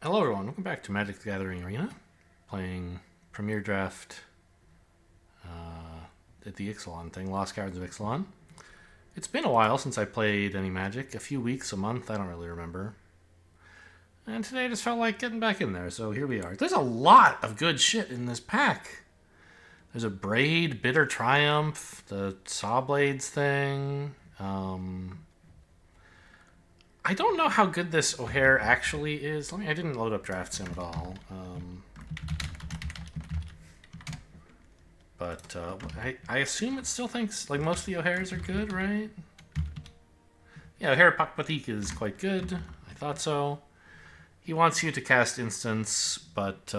Hello everyone, welcome back to Magic the Gathering Arena, playing Premier Draft at the Ixalan thing, Lost Cards of Ixalan. It's been a while since I played any Magic, a few weeks, a month, I don't really remember. And today I just felt like getting back in there, so here we are. There's a lot of good shit in this pack. There's a Braid, Bitter Triumph, the Saw Blades thing. I don't know how good this O'Hare actually is. I didn't load up Draft Sim at all. But I assume it still thinks, like, most of the O'Hares are good, right? Yeah, O'Hare Pakpatik is quite good. I thought so. He wants you to cast Instance, but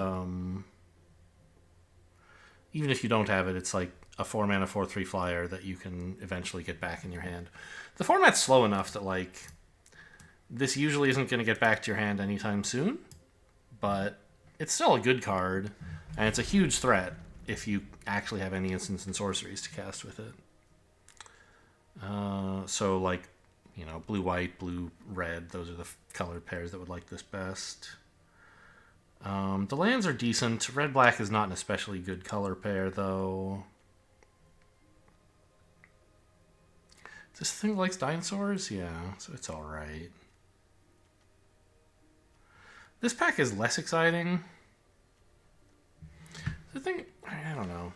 even if you don't have it, it's like a 4-mana 4/3 flyer that you can eventually get back in your hand. The format's slow enough that, like, this usually isn't going to get back to your hand anytime soon, but it's still a good card, and it's a huge threat if you actually have any instants and sorceries to cast with it. So, like, you know, blue-white, blue-red, those are the color pairs that would like this best. The lands are decent. Red-black is not an especially good color pair, though. This thing likes dinosaurs? Yeah, so it's alright. This pack is less exciting. The thing, I don't know.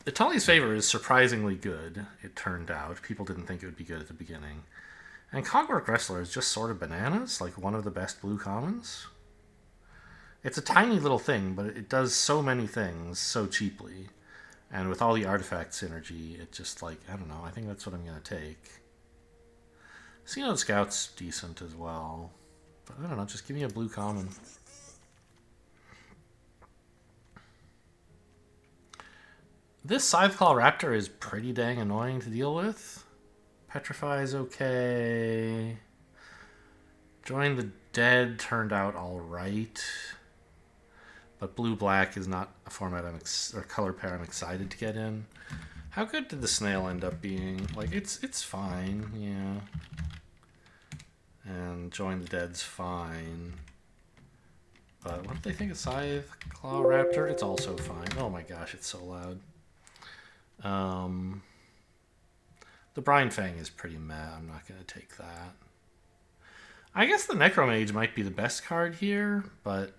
Itali's Favor is surprisingly good, it turned out. People didn't think it would be good at the beginning. And Cogwork Wrestler is just sort of bananas, like one of the best blue commons. It's a tiny little thing, but it does so many things so cheaply. And with all the artifact synergy, it just, like, I don't know, I think that's what I'm going to take. Xenode Scout's decent as well. But I don't know, just give me a blue common. This Scytheclaw Raptor is pretty dang annoying to deal with. Petrify is okay. Join the Dead turned out alright. But blue-black is not a format or color pair I'm excited to get in. How good did the Snail end up being? Like, it's fine, yeah. And Join the Dead's fine. But what do they think of Scytheclaw Raptor? It's also fine. Oh my gosh, it's so loud. The Brine Fang is pretty meh. I'm not going to take that. I guess the Necromage might be the best card here, but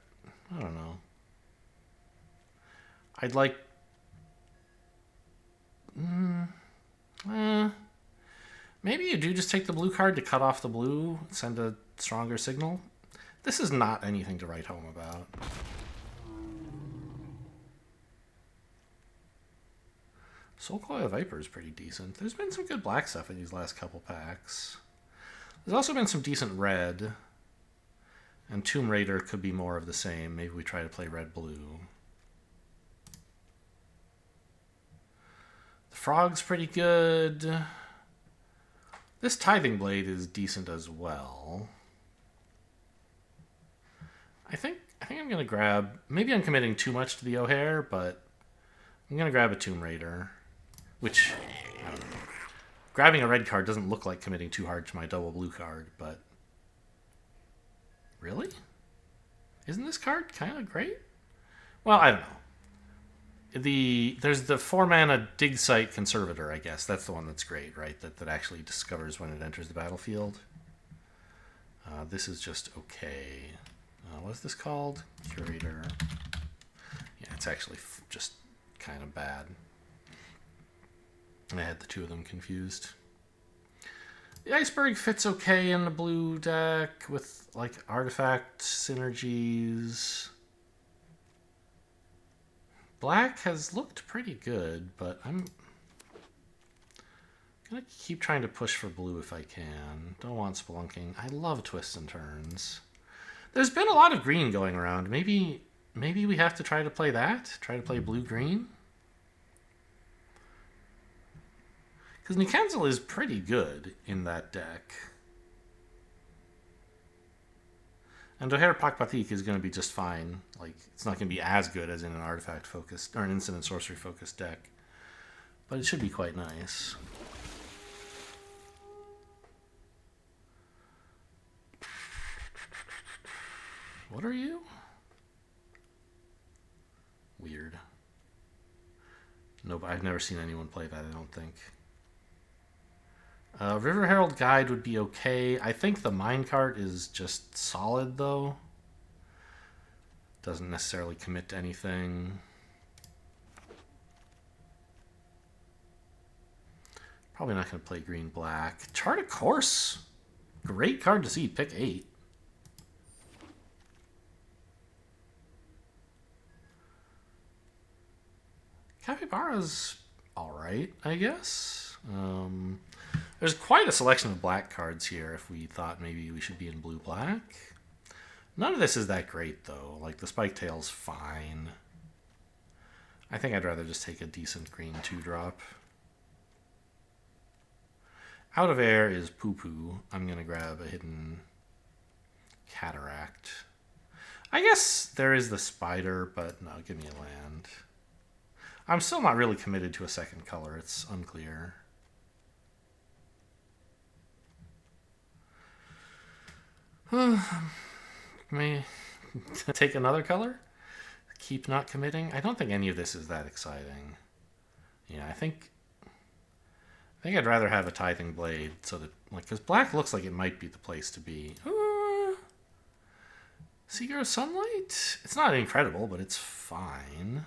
I don't know. I'd like... maybe you do just take the blue card to cut off the blue, send a stronger signal. This is not anything to write home about. Soulcoil Viper is pretty decent. There's been some good black stuff in these last couple packs. There's also been some decent red. And Tomb Raider could be more of the same. Maybe we try to play red-blue. The Frog's pretty good. This Tithing Blade is decent as well. I think I'm going to grab... Maybe I'm committing too much to the O'Hare, but I'm going to grab a Tomb Raider. Which, I don't know. Grabbing a red card doesn't look like committing too hard to my double blue card, but... Really? Isn't this card kind of great? Well, I don't know. There's the 4-mana Dig Site Conservator, I guess. That's the one that's great, right? That actually discovers when it enters the battlefield. This is just okay. What is this called? Curator. Yeah, it's actually just kind of bad. I had the two of them confused. The Iceberg fits okay in the blue deck with, like, artifact synergies. Black has looked pretty good, but I'm going to keep trying to push for blue if I can. Don't want Spelunking. I love twists and turns. There's been a lot of green going around. Maybe we have to try to play that? Try to play blue-green? Because Nikanzel is pretty good in that deck. And O'Hare Pakpatik is going to be just fine. Like, it's not going to be as good as in an artifact-focused, or an instant and sorcery-focused deck. But it should be quite nice. What are you? Weird. Nope, I've never seen anyone play that, I don't think. River Herald Guide would be okay. I think the minecart is just solid, though. Doesn't necessarily commit to anything. Probably not going to play green-black. Chart a Course. Great card to see. Pick 8. Capybara's alright, I guess. There's quite a selection of black cards here if we thought maybe we should be in blue-black. None of this is that great, though. Like, the Spike Tail's fine. I think I'd rather just take a decent green 2-drop. Out of Air is poo-poo. I'm going to grab a hidden Cataract. I guess there is the Spider, but no, give me a land. I'm still not really committed to a second color. It's unclear. May take another color? Keep not committing? I don't think any of this is that exciting. Yeah, I think I'd rather have a Tithing Blade so that, like, because black looks like it might be the place to be. Seeker of Sunlight? It's not incredible, but it's fine.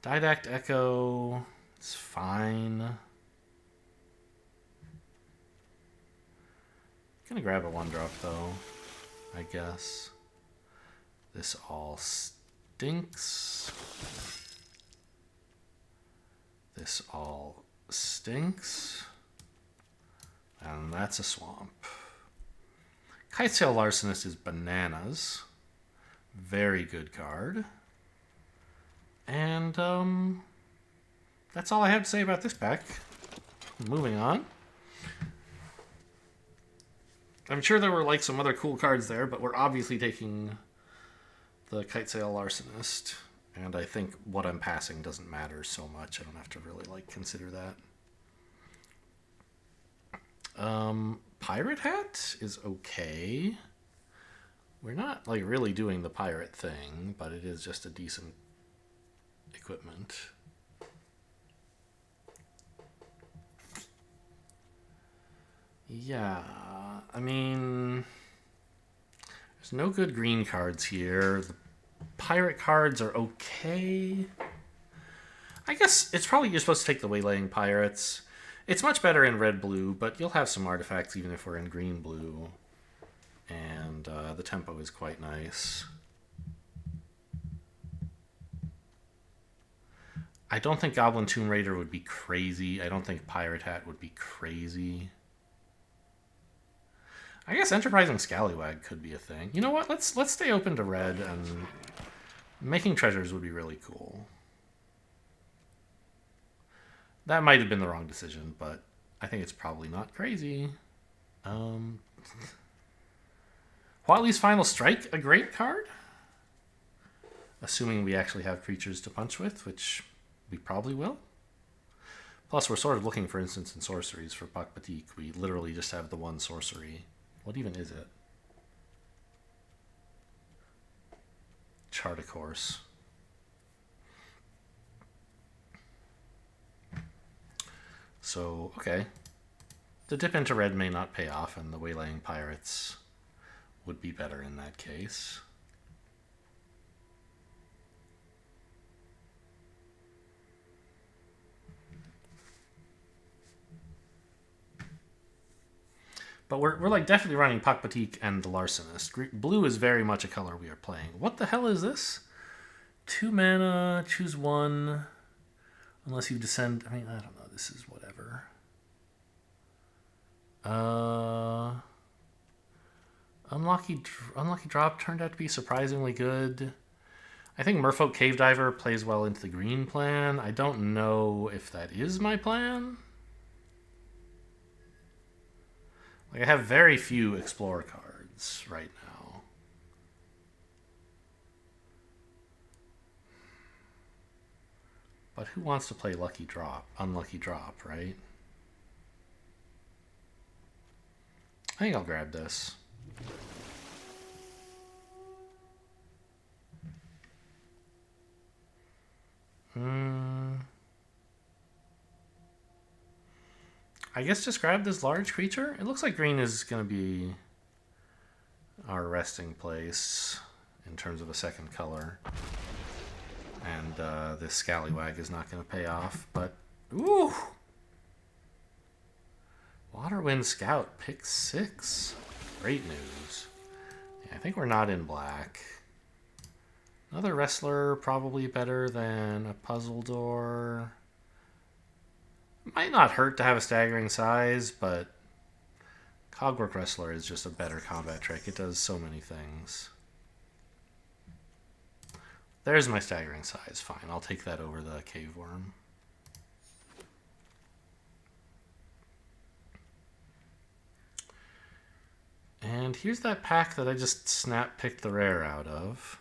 Didact Echo. It's fine. Gonna grab a 1-drop though, I guess. This all stinks. This all stinks. And that's a swamp. Kitesail Larcenist is bananas. Very good card. And that's all I have to say about this pack. Moving on. I'm sure there were like some other cool cards there, but we're obviously taking the Kitesail Larcenist. And I think what I'm passing doesn't matter so much. I don't have to really like consider that. Pirate Hat is okay. We're not like really doing the pirate thing, but it is just a decent equipment. Yeah, I mean, there's no good green cards here. The pirate cards are okay. I guess it's probably you're supposed to take the Waylaying Pirates. It's much better in red-blue, but you'll have some artifacts even if we're in green-blue. And the tempo is quite nice. I don't think Goblin Tomb Raider would be crazy. I don't think Pirate Hat would be crazy. I guess Enterprising Scallywag could be a thing. You know what? Let's stay open to red, and making treasures would be really cool. That might have been the wrong decision, but I think it's probably not crazy. Huali's Final Strike, a great card. Assuming we actually have creatures to punch with, which we probably will. Plus, we're sort of looking for instants and sorceries for Pakbatik. We literally just have the one sorcery. What even is it? Chart a Course. So, okay. The dip into red may not pay off, and the Waylaying Pirates would be better in that case. But we're like definitely running Pakbatik and the Larcenist. Blue is very much a color we are playing. What the hell is this? 2 mana, choose 1. Unless you descend. I mean, I don't know. This is whatever. Unlucky drop turned out to be surprisingly good. I think Merfolk Cave Diver plays well into the green plan. I don't know if that is my plan. Like, I have very few Explorer cards right now. But who wants to play Lucky Drop? Unlucky Drop, right? I think I'll grab this. I guess just grab this large creature. It looks like green is going to be our resting place in terms of a second color. And this scallywag is not going to pay off, but ooh! Waterwind Scout, pick 6. Great news. Yeah, I think we're not in black. Another wrestler, probably better than a puzzle door. Might not hurt to have a staggering size, but Cogwork Wrestler is just a better combat trick. It does so many things. There's my staggering size. Fine, I'll take that over the Cave Worm. And here's that pack that I just snap picked the rare out of.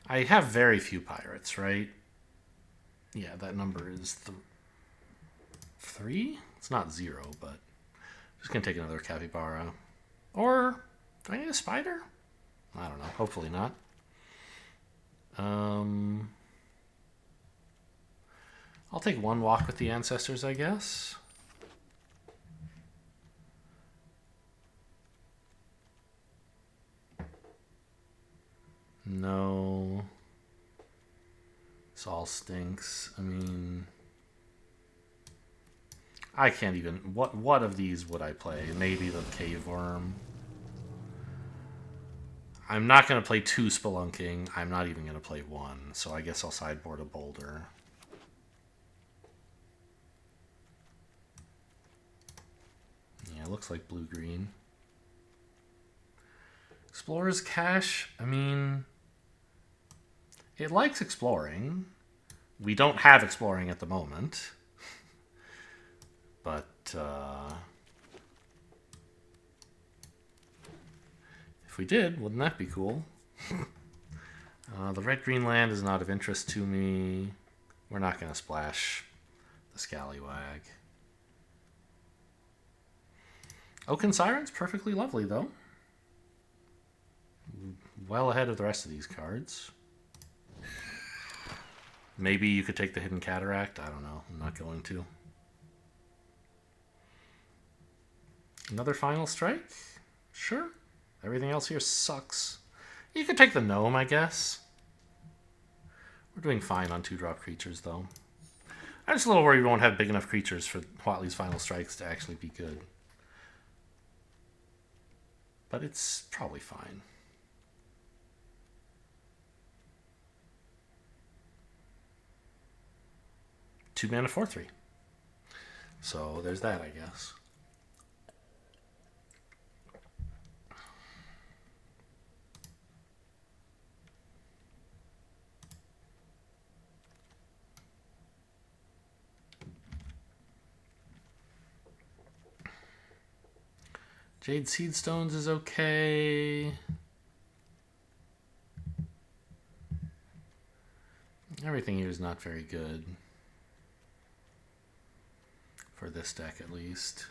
I have very few pirates, right? Yeah, that number is 3? It's not 0, but I'm just going to take another capybara. Or, do I need a spider? I don't know. Hopefully not. I'll take one walk with the ancestors, I guess. No. This all stinks. I mean, I can't even... What of these would I play? Maybe the Cave Worm. I'm not going to play 2 Spelunking. I'm not even going to play 1. So I guess I'll sideboard a Boulder. Yeah, it looks like blue-green. Explorer's Cache, I mean... It likes exploring. We don't have exploring at the moment. But, if we did, wouldn't that be cool? The red-green land is not of interest to me. We're not going to splash the Scallywag. Oaken Siren's perfectly lovely, though. Well ahead of the rest of these cards. Maybe you could take the Hidden Cataract. I don't know. I'm not going to. Another Final Strike? Sure. Everything else here sucks. You could take the Gnome, I guess. We're doing fine on 2-drop creatures, though. I'm just a little worried we won't have big enough creatures for Whatley's Final Strikes to actually be good. But it's probably fine. Two mana 4/3. So there's that, I guess. Jade Seedstones is okay. Everything here is not very good. For this deck, at least.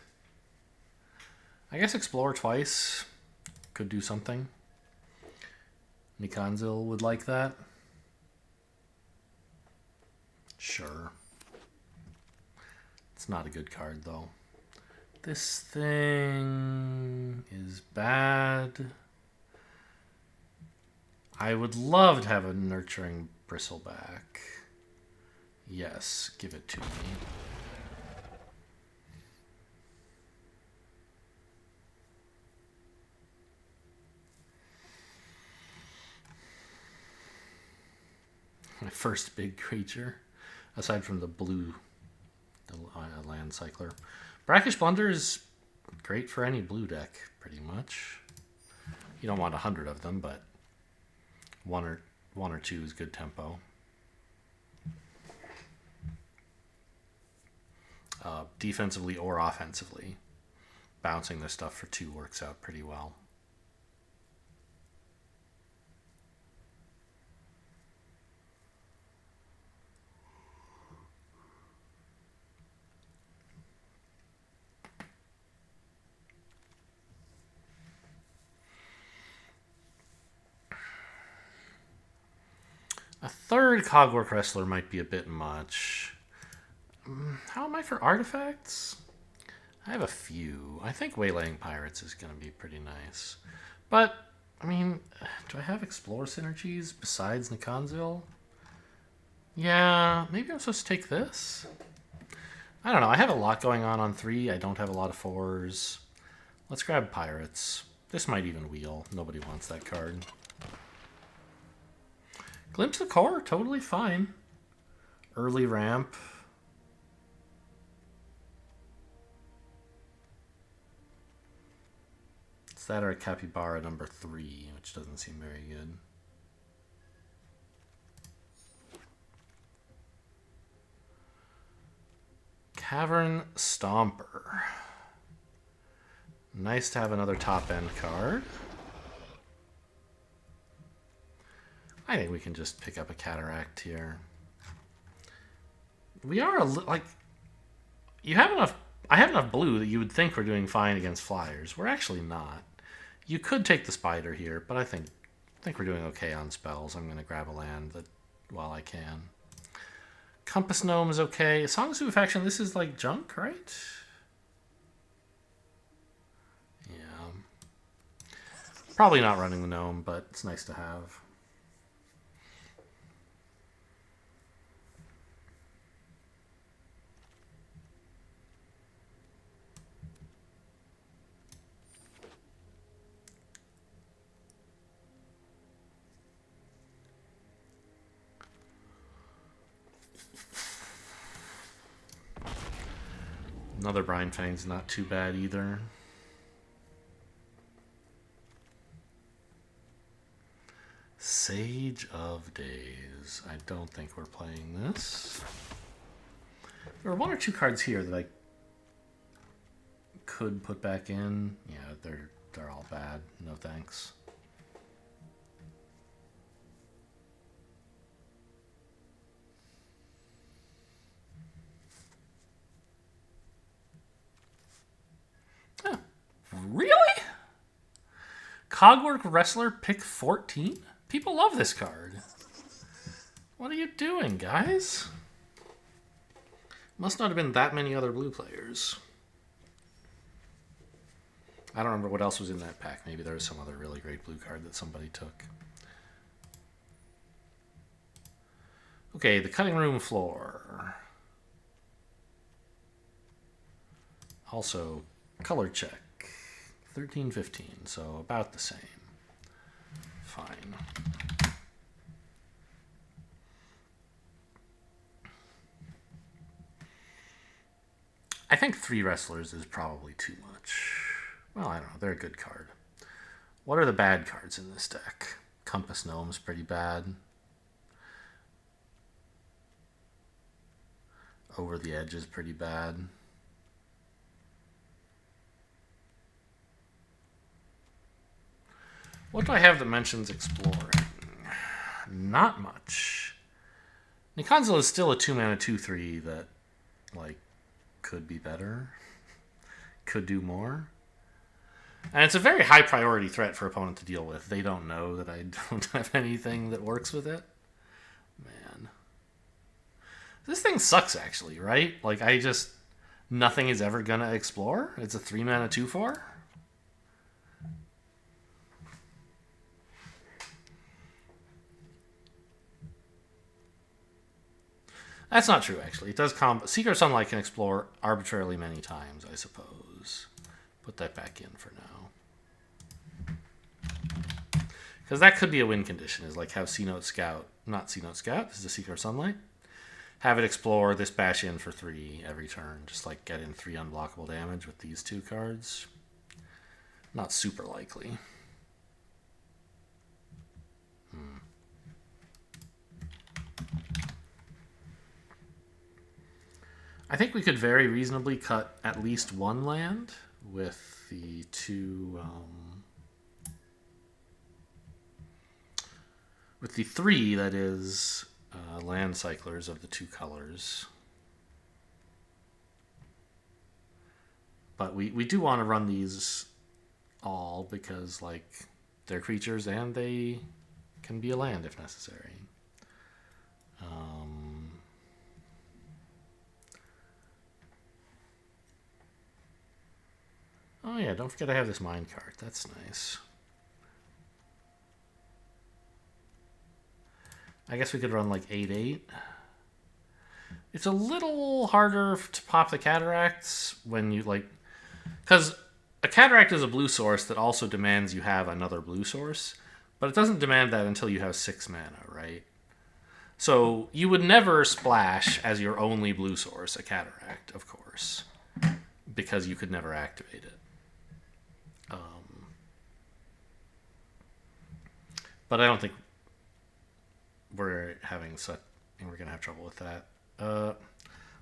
I guess Explore twice could do something. Nikanzil would like that. Sure. It's not a good card, though. This thing is bad. I would love to have a Nurturing Bristleback. Yes, give it to me. My first big creature, aside from the blue land cycler. Brackish Blunder is great for any blue deck, pretty much. You don't want 100 of them, but one or two is good tempo. Defensively or offensively, bouncing this stuff for 2 works out pretty well. A third Cogwork Wrestler might be a bit much. How am I for artifacts? I have a few. I think Waylaying Pirates is going to be pretty nice. But, I mean, do I have Explore synergies besides Nikonzil? Yeah, maybe I'm supposed to take this? I don't know. I have a lot going on 3. I don't have a lot of 4s. Let's grab Pirates. This might even wheel. Nobody wants that card. Glimpse of Core, totally fine. Early ramp. It's that or a Capybara number 3, which doesn't seem very good. Cavern Stomper. Nice to have another top-end card. I think we can just pick up a Cataract here. We are like... You have enough... I have enough blue that you would think we're doing fine against flyers. We're actually not. You could take the Spider here, but I think we're doing okay on spells. I'm going to grab a land that while I can. Compass Gnome is okay. Song of Stupefaction, this is like junk, right? Yeah. Probably not running the Gnome, but it's nice to have. Another Brine Fang's not too bad either. Sage of Days. I don't think we're playing this. There are 1 or 2 cards here that I could put back in. Yeah, they're all bad. No thanks. Oh, really? Cogwork Wrestler pick 14? People love this card. What are you doing, guys? Must not have been that many other blue players. I don't remember what else was in that pack. Maybe there was some other really great blue card that somebody took. Okay, the cutting room floor. Also, color check. 13-15, so about the same. Fine. I think 3 wrestlers is probably too much. Well, I don't know. They're a good card. What are the bad cards in this deck? Compass Gnome's pretty bad. Over the Edge is pretty bad. What do I have that mentions exploring? Not much. Nikonzil is still a 2-mana 2/3 that, like, could be better. Could do more. And it's a very high priority threat for opponent to deal with. They don't know that I don't have anything that works with it. Man. This thing sucks, actually, right? Like, nothing is ever gonna explore? It's a 3-mana 2/4? That's not true, actually. It does Seeker of Sunlight can explore arbitrarily many times, I suppose. Put that back in for now. Because that could be a win condition, is like have C-Note Scout, not C-Note Scout, this is a Seeker of Sunlight. Have it explore, this bash in for 3 every turn. Just like get in 3 unblockable damage with these 2 cards. Not super likely. I think we could very reasonably cut at least 1 land with the 2... with the 3, that is, land cyclers of the 2 colors. But we do want to run these all because, like, they're creatures and they can be a land if necessary. Oh yeah, don't forget I have this mine card. That's nice. I guess we could run like 8/8. It's a little harder to pop the cataracts when you like, because a cataract is a blue source that also demands you have another blue source, but it doesn't demand that until you have 6 mana, right? So you would never splash as your only blue source a cataract, of course, because you could never activate it. But I don't think we're having such. We're gonna have trouble with that.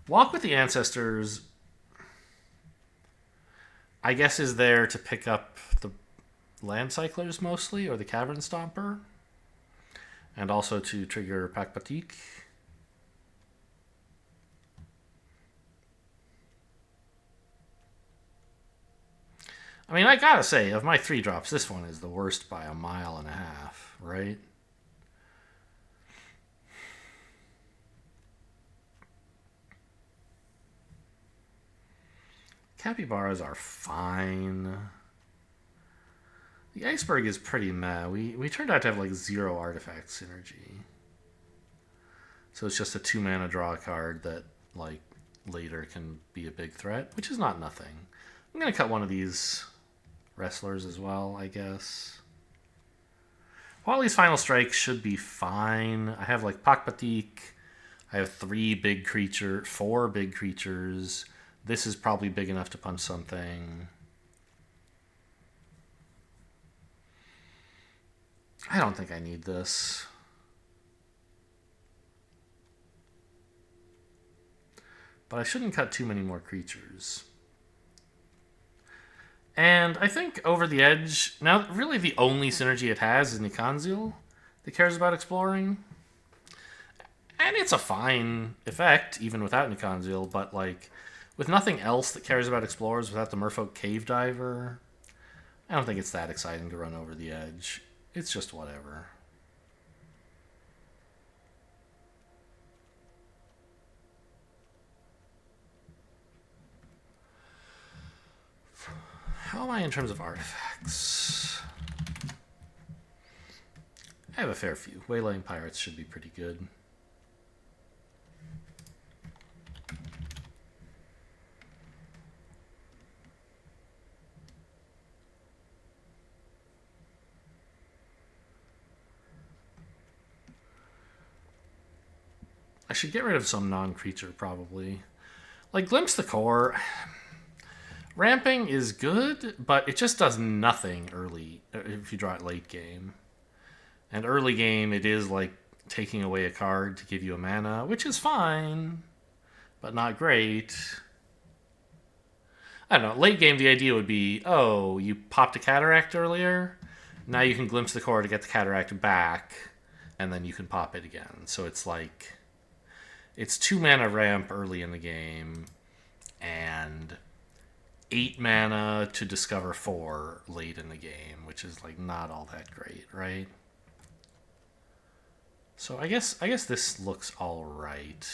Walk with the Ancestors, I guess, is there to pick up the Land Cyclers mostly, or the Cavern Stomper, and also to trigger Pakpatik. I mean, I gotta say, of my 3-drops, this one is the worst by a mile and a half, right? Capybaras are fine. The Iceberg is pretty meh. We turned out to have like 0 artifact synergy. So it's just a 2-mana draw card that like later can be a big threat, which is not nothing. I'm gonna cut one of these wrestlers as well, I guess. Wally's Final Strike should be fine. I have like Pakpatik. I have 4 big creatures. This is probably big enough to punch something. I don't think I need this. But I shouldn't cut too many more creatures. And I think Over the Edge, now really the only synergy it has is Nikanzil that cares about exploring. And it's a fine effect, even without Nikanzil, but like with nothing else that cares about explorers, without the Merfolk Cave Diver, I don't think it's that exciting to run Over the Edge. It's just whatever. How am I in terms of artifacts? I have a fair few. Waylaying Pirates should be pretty good. I should get rid of some non-creature, probably. Like, Glimpse the Core. Ramping is good, but it just does nothing early if you draw it late game. And early game, it is like taking away a card to give you a mana, which is fine, but not great. I don't know. Late game, the idea would be, oh, you popped a Cataract earlier. Now you can Glimpse the Core to get the Cataract back, and then you can pop it again. So it's like, it's 2 mana ramp early in the game, and 8 mana to discover 4 late in the game, which is like not all that great, right? So I guess this looks all right.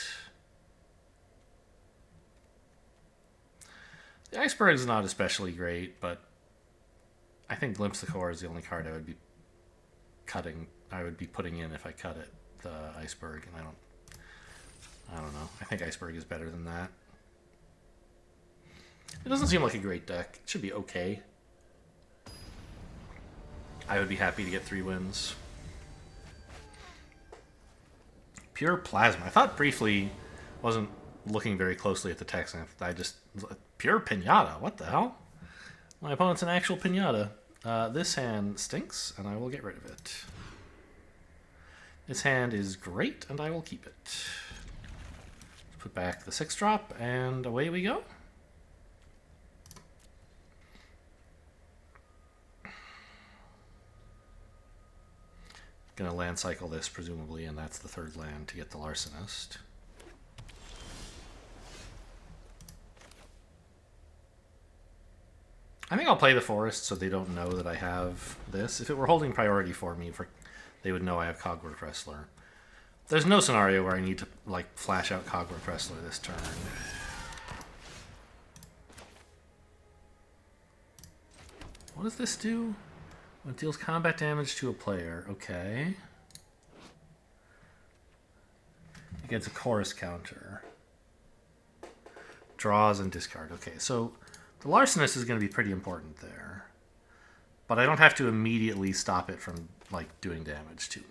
The Iceberg is not especially great, but I think Glimpse the Core is the only card I would be cutting. I would be putting in if I cut it, the Iceberg, and I don't know. I think Iceberg is better than that. It doesn't seem like a great deck. It should be okay. I would be happy to get 3 wins. Pure Plasma. I thought briefly, wasn't looking very closely at the text, and I just... Pure Pinata. What the hell? My opponent's an actual Pinata. This hand stinks, and I will get rid of it. This hand is great, and I will keep it. Put back the 6-drop, and away we go. Gonna land cycle this, presumably, and that's the 3rd land to get the Larcenist. I think I'll play the Forest so they don't know that I have this. If it were holding priority for me, they would know I have Cogwork Wrestler. There's no scenario where I need to, like, flash out Cogwork Wrestler this turn. What does this do? It deals combat damage to a player. Okay. It gets a chorus counter. Draws and discard. Okay, so the Larcenist is going to be pretty important there. But I don't have to immediately stop it from, like, doing damage to me.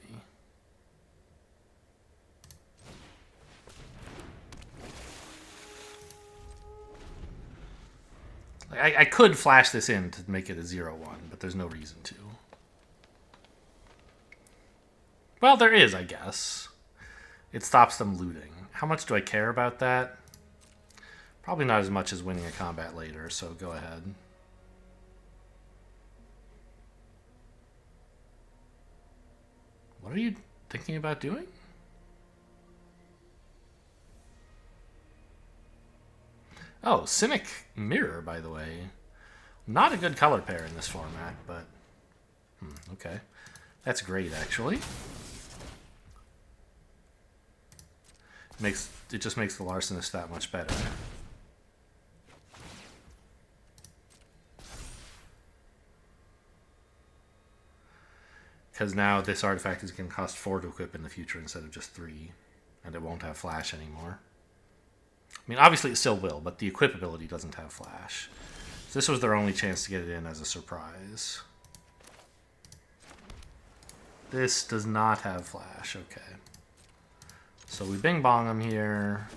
I could flash this in to make it a 0-1, but there's no reason to. Well, there is, I guess. It stops them looting. How much do I care about that? Probably not as much as winning a combat later, so go ahead. What are you thinking about doing? Oh, Simic Mirror, by the way. Not a good color pair in this format, but... okay. That's great, actually. It just makes the Larcenist that much better. Because now this artifact is going to cost 4 to equip in the future instead of just 3. And it won't have flash anymore. I mean, obviously it still will, but the equip ability doesn't have flash. So this was their only chance to get it in as a surprise. This does not have flash, okay. So we bing bong them here.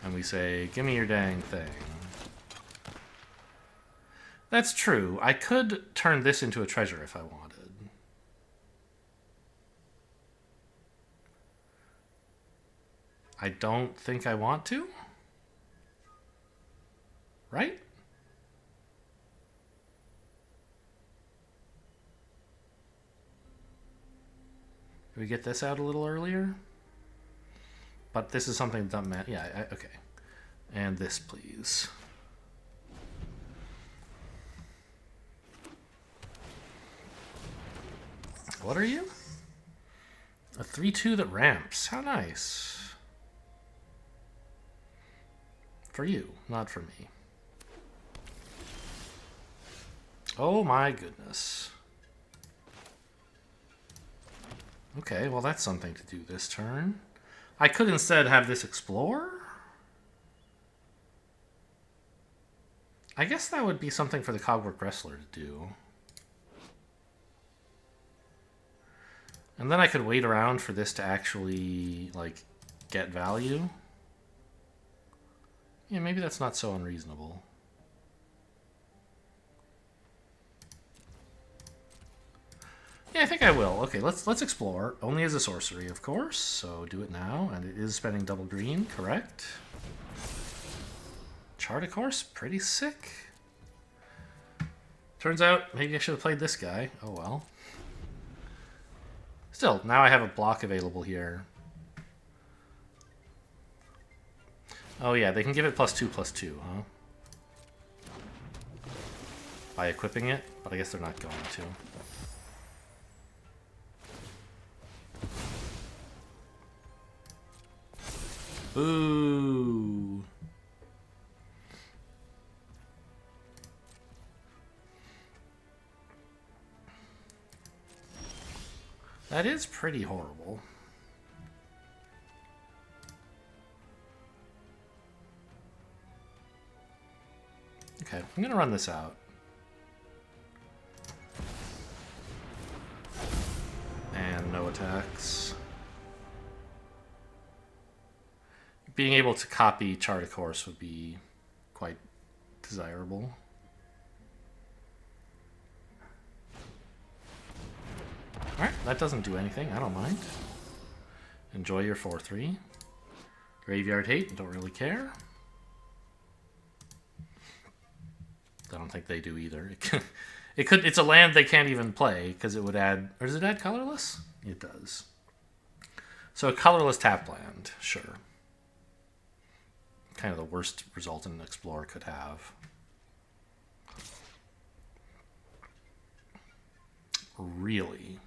And we say, give me your dang thing. That's true. I could turn this into a treasure if I wanted. I don't think I want to. Right? Can we get this out a little earlier? But this is something that doesn't matter. Yeah, okay. And this, please. What are you? A 3/2 that ramps. How nice. For you, not for me. Oh my goodness. Okay, well that's something to do this turn. I could instead have this explore. I guess that would be something for the Cogwork Wrestler to do. And then I could wait around for this to actually, like, get value. Yeah, maybe that's not so unreasonable. Yeah, I think I will. Okay, let's explore. Only as a sorcery, of course. So do it now, and it is spending double green, correct? Chart a course, pretty sick. Turns out maybe I should have played this guy. Oh well. Still, now I have a block available here. Oh yeah, they can give it +2/+2, huh? By equipping it, but I guess they're not going to. Ooh. That is pretty horrible. Okay, I'm gonna run this out. And no attacks. Being able to copy Chart a Course would be quite desirable. Alright, that doesn't do anything. I don't mind. Enjoy your 4/3. Graveyard Hate, don't really care. I don't think they do either. It's a land they can't even play because it would add... Or does it add colorless? It does. So a colorless tap land, sure. Kind of the worst result an Explorer could have. Really?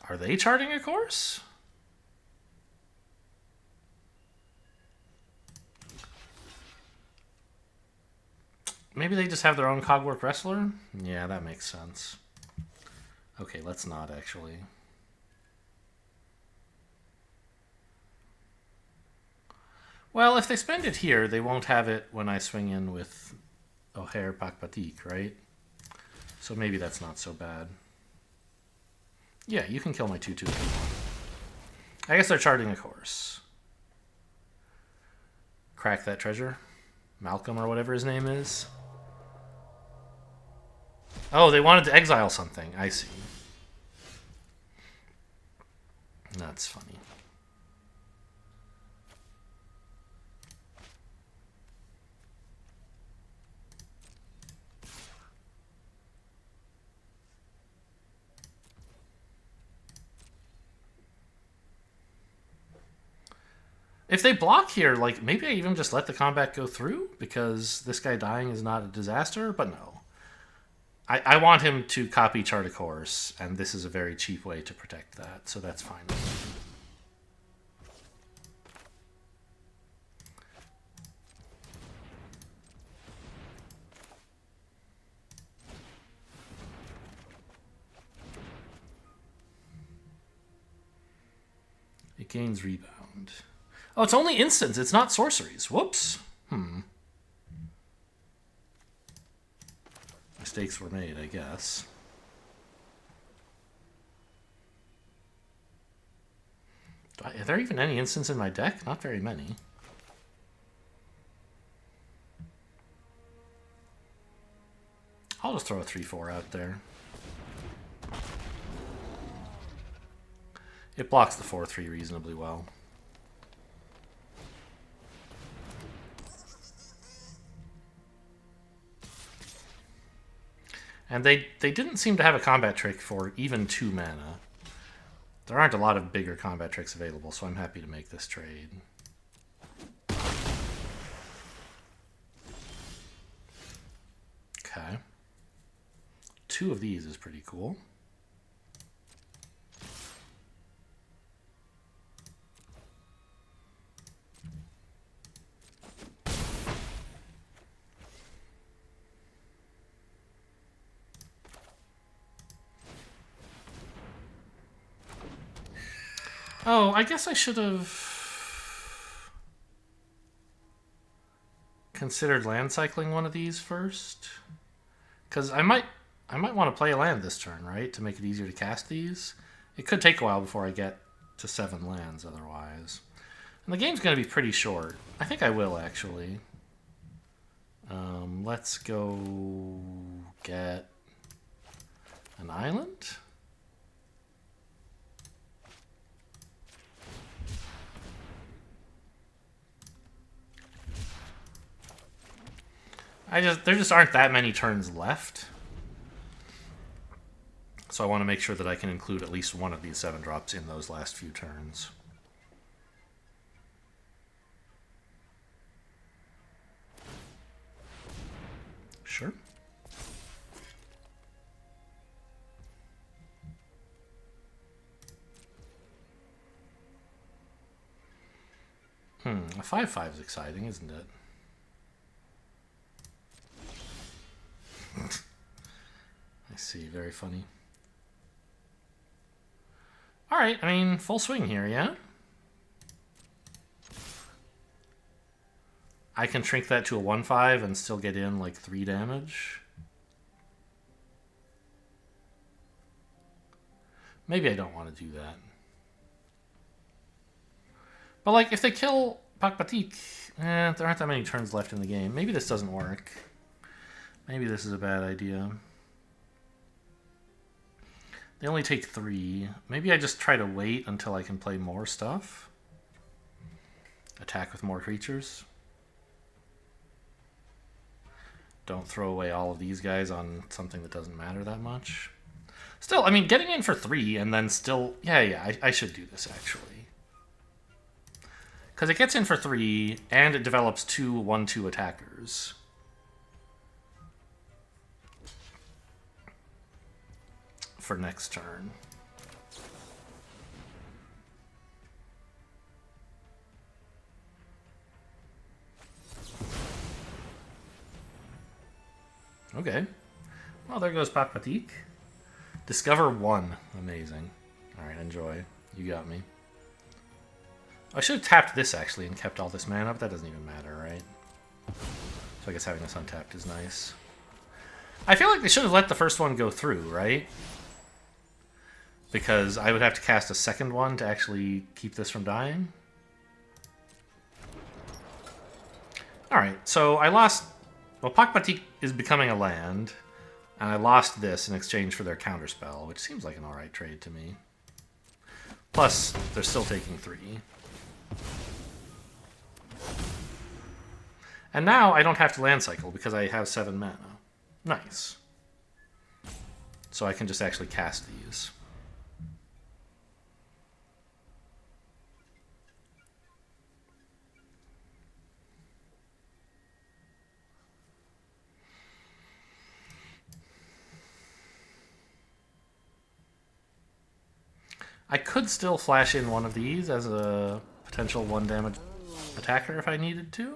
Are they charting a course? Maybe they just have their own Cogwork Wrestler? Yeah, that makes sense. Okay, let's not actually. Well, if they spend it here, they won't have it when I swing in with O'Hare Pakpatik, right? So maybe that's not so bad. Yeah, you can kill my 2/2 if you want. I guess they're charting a course. Crack that treasure. Malcolm or whatever his name is. Oh, they wanted to exile something. I see. That's funny. If they block here, like, maybe I even just let the combat go through because this guy dying is not a disaster, but no. I want him to copy chart a course, and this is a very cheap way to protect that, so that's fine. It gains rebound. Oh, it's only instants. It's not sorceries. Whoops. Mistakes were made, I guess. Are there even any instants in my deck? Not very many. I'll just throw a 3/4 out there. It blocks the 4/3 reasonably well. And they didn't seem to have a combat trick for even 2 mana. There aren't a lot of bigger combat tricks available, so I'm happy to make this trade. Okay. 2 of these is pretty cool. Oh, I guess I should have considered land cycling one of these first. Because I might want to play a land this turn, right? To make it easier to cast these. It could take a while before I get to 7 lands otherwise. And the game's going to be pretty short. I think I will, actually. Let's go get an island. There just aren't that many turns left. So I want to make sure that I can include at least one of these 7-drops in those last few turns. Sure. A 5/5 is exciting, isn't it? I see, very funny. Alright, I mean, full swing here, yeah? I can shrink that to a 1/5 and still get in like 3 damage. Maybe I don't want to do that. But like, if they kill Pakpatik, there aren't that many turns left in the game. Maybe this doesn't work. Maybe this is a bad idea. They only take 3. Maybe I just try to wait until I can play more stuff. Attack with more creatures. Don't throw away all of these guys on something that doesn't matter that much. Still, I mean, getting in for 3 and then still... Yeah, I should do this, actually. Because it gets in for 3, and it develops 2 1/2 attackers. For next turn. Okay. Well, there goes Papatik. Discover 1. Amazing. Alright, enjoy. You got me. I should have tapped this, actually, and kept all this mana, but that doesn't even matter, right? So I guess having this untapped is nice. I feel like they should have let the first one go through, right? Because I would have to cast a second one to actually keep this from dying. Alright, so I lost... Well, Pakpatik is becoming a land, and I lost this in exchange for their counterspell, which seems like an alright trade to me. Plus, they're still taking 3. And now I don't have to land cycle because I have 7 mana. Nice. So I can just actually cast these. I could still flash in one of these as a potential 1 damage attacker if I needed to.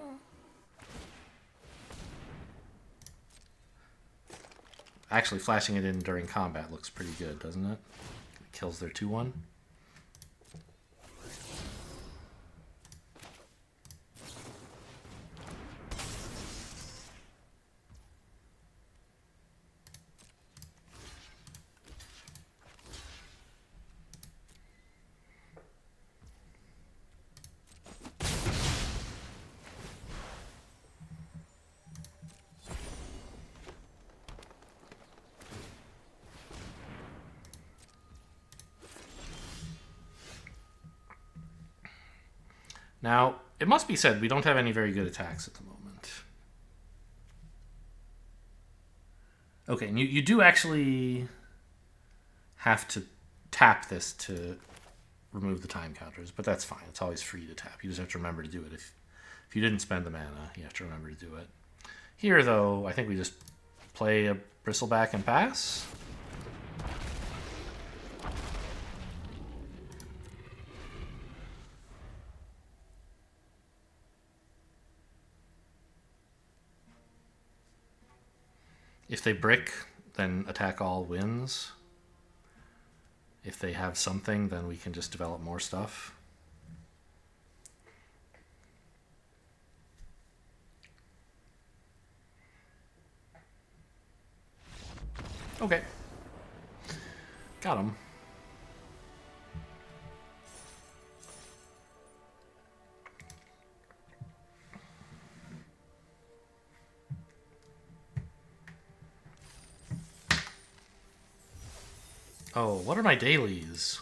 Actually, flashing it in during combat looks pretty good, doesn't it? It kills their 2/1. Now, it must be said, we don't have any very good attacks at the moment. Okay, and you do actually have to tap this to remove the time counters, but that's fine. It's always free to tap. You just have to remember to do it. If you didn't spend the mana, you have to remember to do it. Here, though, I think we just play a Bristleback and pass. If they brick, then attack all wins. If they have something, then we can just develop more stuff. Okay. Got him. Oh, what are my dailies?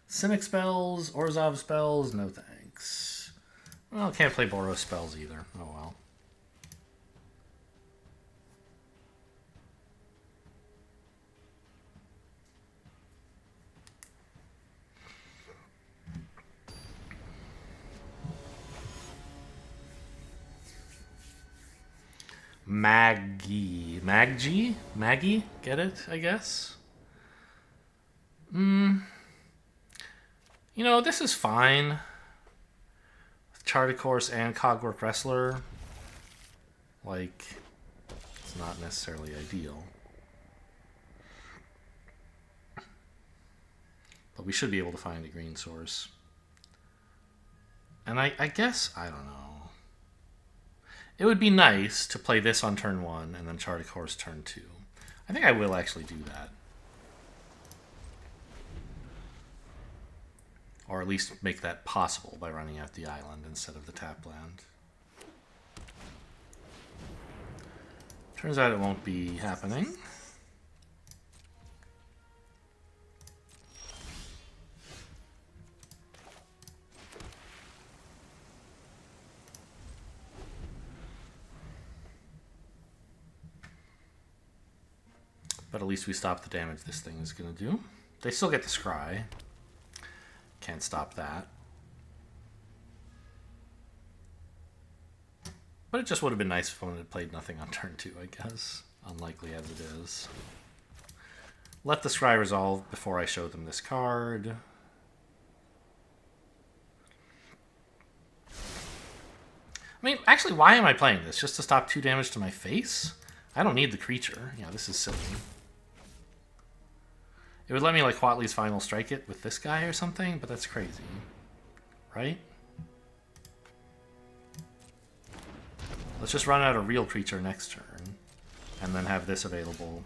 Simic spells, Orzhov spells, no thanks. Well, can't play Boros spells either. Oh well. Maggie. Maggie? Get it, I guess? You know, this is fine. Charted Course and Cogwork Wrestler. Like, it's not necessarily ideal. But we should be able to find a green source. And I guess, I don't know. It would be nice to play this on turn 1 and then Charted Course turn 2. I think I will actually do that. Or at least make that possible by running out the island instead of the tap land. Turns out it won't be happening. But at least we stop the damage this thing is going to do. They still get the scry. Can't stop that. But it just would have been nice if opponent had played nothing on turn 2, I guess. Unlikely as it is. Let the scry resolve before I show them this card. I mean, actually, why am I playing this? Just to stop 2 damage to my face? I don't need the creature. Yeah, this is silly. It would let me, like, Huatli's Final Strike it with this guy or something, but that's crazy. Right? Let's just run out a real creature next turn, and then have this available.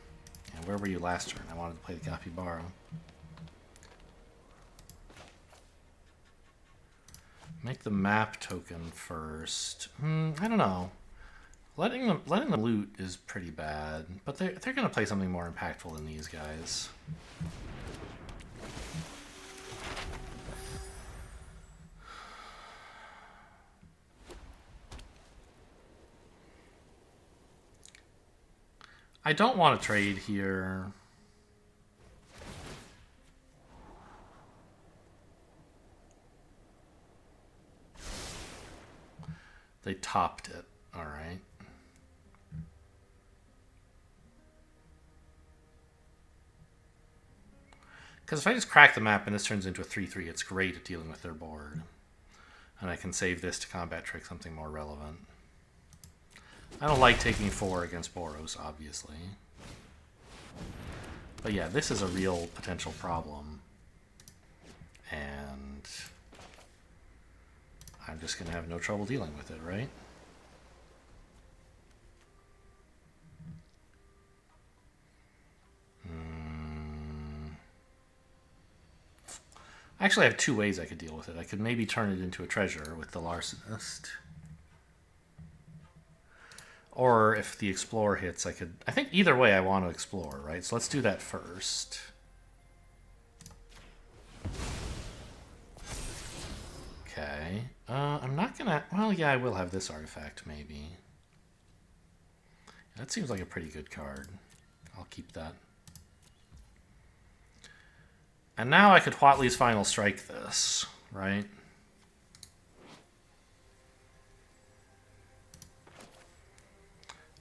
Yeah, where were you last turn? I wanted to play the Capybara. Make the map token first. I don't know. Letting them loot is pretty bad, but they're going to play something more impactful than these guys. I don't want to trade here. They topped it. All right. Because if I just crack the map and this turns into a 3/3, it's great at dealing with their board. And I can save this to combat trick something more relevant. I don't like taking 4 against Boros, obviously. But yeah, this is a real potential problem. And I'm just going to have no trouble dealing with it, right? Actually, I have 2 ways I could deal with it. I could maybe turn it into a treasure with the Larcenist. Or if the Explorer hits, I could... I think either way I want to explore, right? So let's do that first. Okay. I'm not gonna... Well, yeah, I will have this artifact, maybe. That seems like a pretty good card. I'll keep that. And now I could Huatli's Final Strike this, right?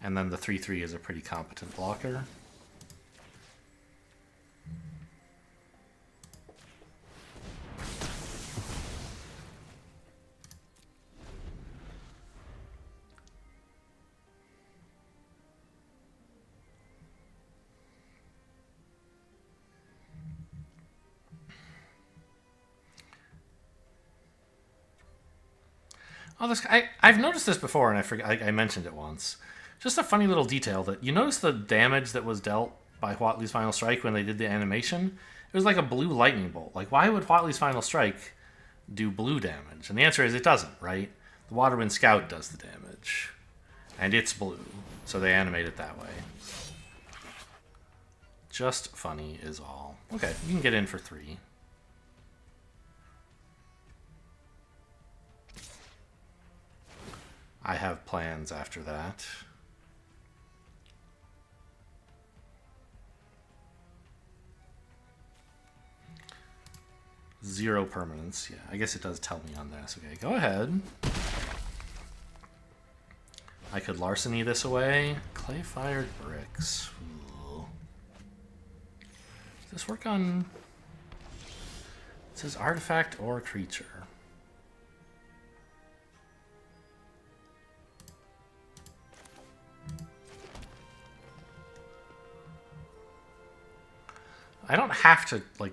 And then the 3/3 is a pretty competent blocker. Oh, this I've noticed this before, and I mentioned it once. Just a funny little detail that you notice the damage that was dealt by Huatli's Final Strike when they did the animation. It was like a blue lightning bolt. Like, why would Huatli's Final Strike do blue damage? And the answer is it doesn't, right? The Waterwind Scout does the damage, and it's blue, so they animate it that way. Just funny is all. Okay, you can get in for 3. I have plans after that. Zero permanence. Yeah, I guess it does tell me on this. Okay, go ahead. I could larceny this away. Clay-fired bricks. Ooh. Does this work on... It says artifact or creature. I don't have to, like,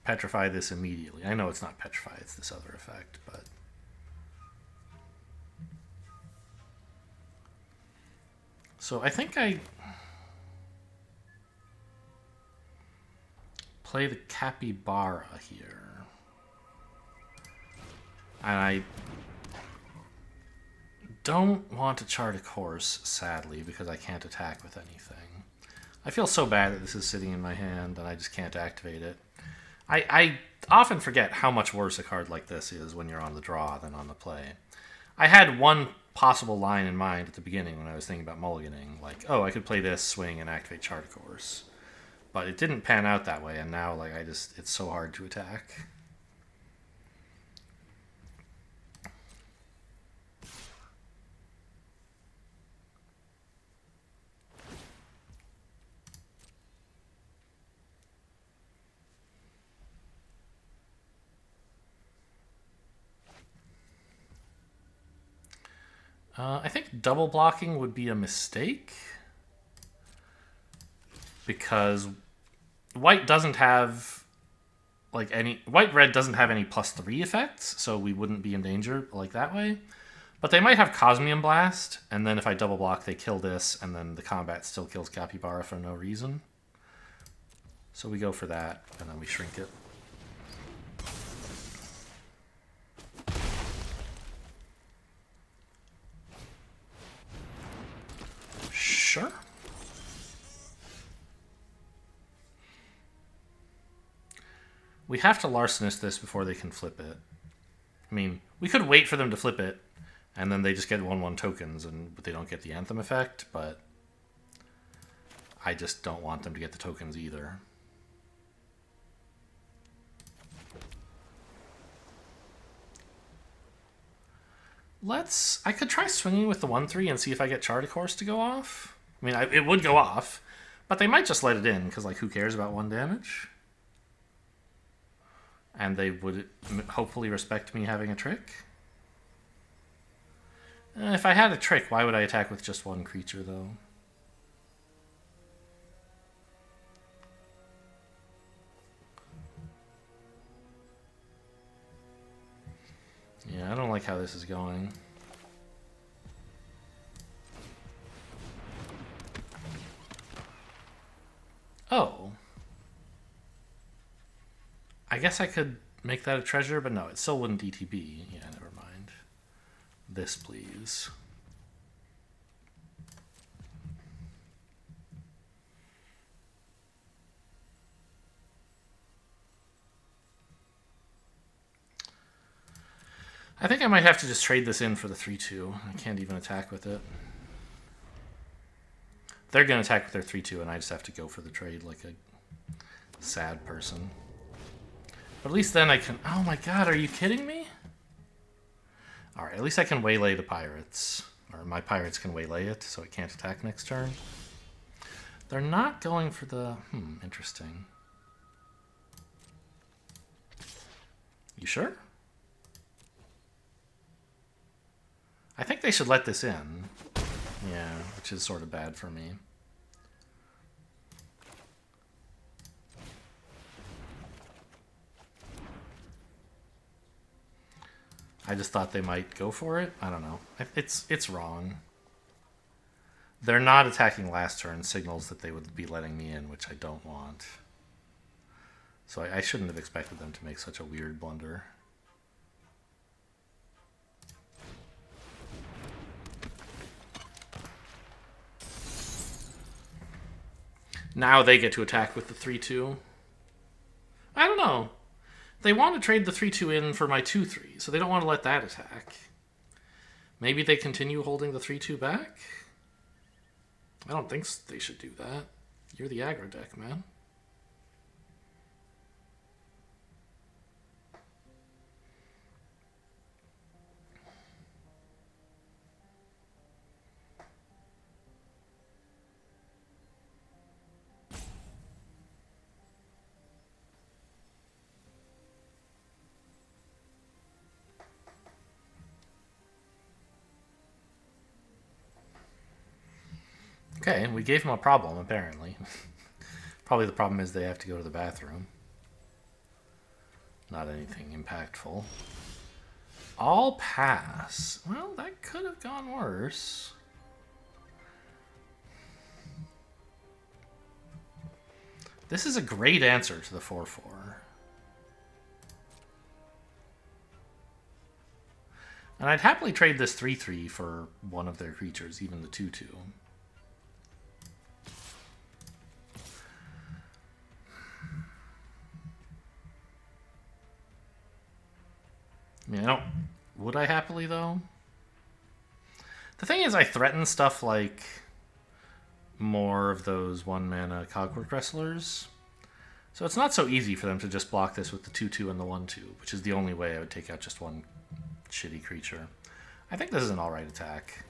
petrify this immediately. I know it's not petrify, it's this other effect, but... So I think I... play the Capybara here. And I don't want to chart a course, sadly, because I can't attack with anything. I feel so bad that this is sitting in my hand and I just can't activate it. I often forget how much worse a card like this is when you're on the draw than on the play. I had one possible line in mind at the beginning when I was thinking about mulliganing, like, oh, I could play this, swing, and activate Chart a Course. But it didn't pan out that way, and now, like, it's so hard to attack. I think double blocking would be a mistake. Because white doesn't have like any white-red doesn't have any +3 effects, so we wouldn't be in danger like that way. But they might have Cosmium Blast, and then if I double block, they kill this, and then the combat still kills Capybara for no reason. So we go for that, and then we shrink it. Sure. We have to Larcenist this before they can flip it. I mean, we could wait for them to flip it, and then they just get 1/1 tokens, and they don't get the Anthem effect, but I just don't want them to get the tokens either. I could try swinging with the 1/3 and see if I get Chardicourse to go off. I mean, it would go off, but they might just let it in, because, like, who cares about 1 damage? And they would hopefully respect me having a trick. If I had a trick, why would I attack with just 1 creature, though? Yeah, I don't like how this is going. Oh. I guess I could make that a treasure, but no, it still wouldn't DTB. Yeah, never mind. This, please. I think I might have to just trade this in for the 3/2. I can't even attack with it. They're going to attack with their 3/2, and I just have to go for the trade like a sad person. But at least then I can... Oh my god, are you kidding me? Alright, at least I can waylay the pirates. Or my pirates can waylay it, so it can't attack next turn. They're not going for the... interesting. You sure? I think they should let this in. Yeah, which is sort of bad for me. I just thought they might go for it. I don't know. It's wrong. They're not attacking last turn, signals that they would be letting me in, which I don't want. So I shouldn't have expected them to make such a weird blunder. Now they get to attack with the 3/2. I don't know. They want to trade the 3/2 in for my 2/3, so they don't want to let that attack. Maybe they continue holding the 3/2 back? I don't think they should do that. You're the aggro deck, man. Okay, we gave him a problem, apparently. Probably the problem is they have to go to the bathroom. Not anything impactful. All pass. Well, that could have gone worse. This is a great answer to the 4/4. And I'd happily trade this 3/3 for one of their creatures, even the 2/2. I mean, I don't... Would I happily, though? The thing is, I threaten stuff like more of those 1-mana Cogwork Wrestlers. So it's not so easy for them to just block this with the 2/2 and the 1/2, which is the only way I would take out just one shitty creature. I think this is an alright attack.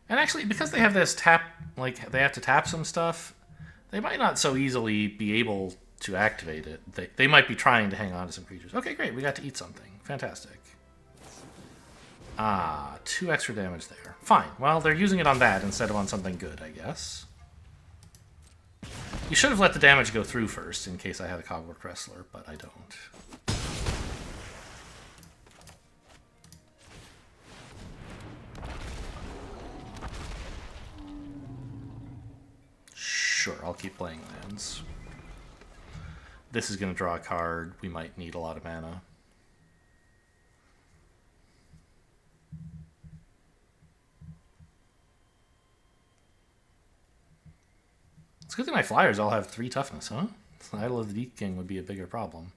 And actually, because they have this tap... Like, they have to tap some stuff, they might not so easily be able to activate it. They might be trying to hang on to some creatures. Okay, great. We got to eat something. Fantastic. Ah, 2 extra damage there. Fine. Well, they're using it on that instead of on something good, I guess. You should have let the damage go through first in case I had a Cogwork Wrestler, but I don't. Sure, I'll keep playing lands. This is going to draw a card. We might need a lot of mana. It's good that my flyers all have 3 toughness, huh? Idol of the Deep King would be a bigger problem.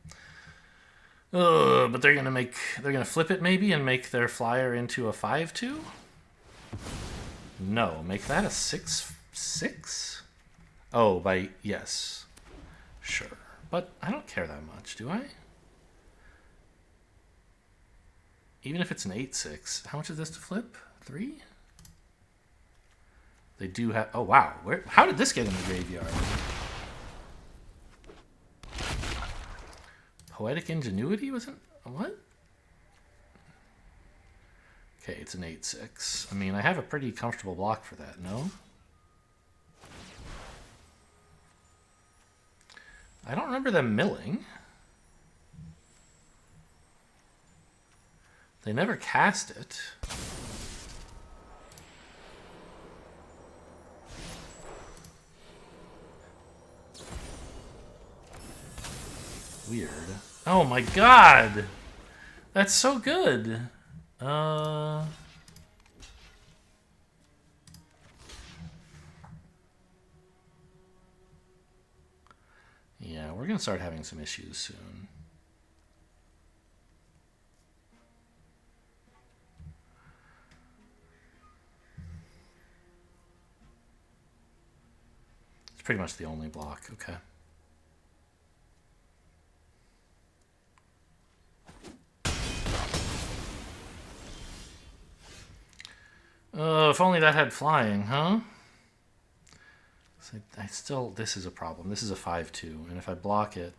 But they're gonna flip it maybe and make their flyer into a 5/2? No, make that a 6/6? Oh, yes. Sure. But I don't care that much, do I? Even if it's an 8/6, how much is this to flip? 3? They do have... Oh, wow. How did this get in the graveyard? Poetic Ingenuity? Was it... What? Okay, it's an 8/6. I mean, I have a pretty comfortable block for that, no? I don't remember them milling. They never cast it. Weird. Oh my god! That's so good! Yeah, we're gonna start having some issues soon. It's pretty much the only block, okay. If only that had flying, huh? So this is a problem. This is a 5/2, and if I block it,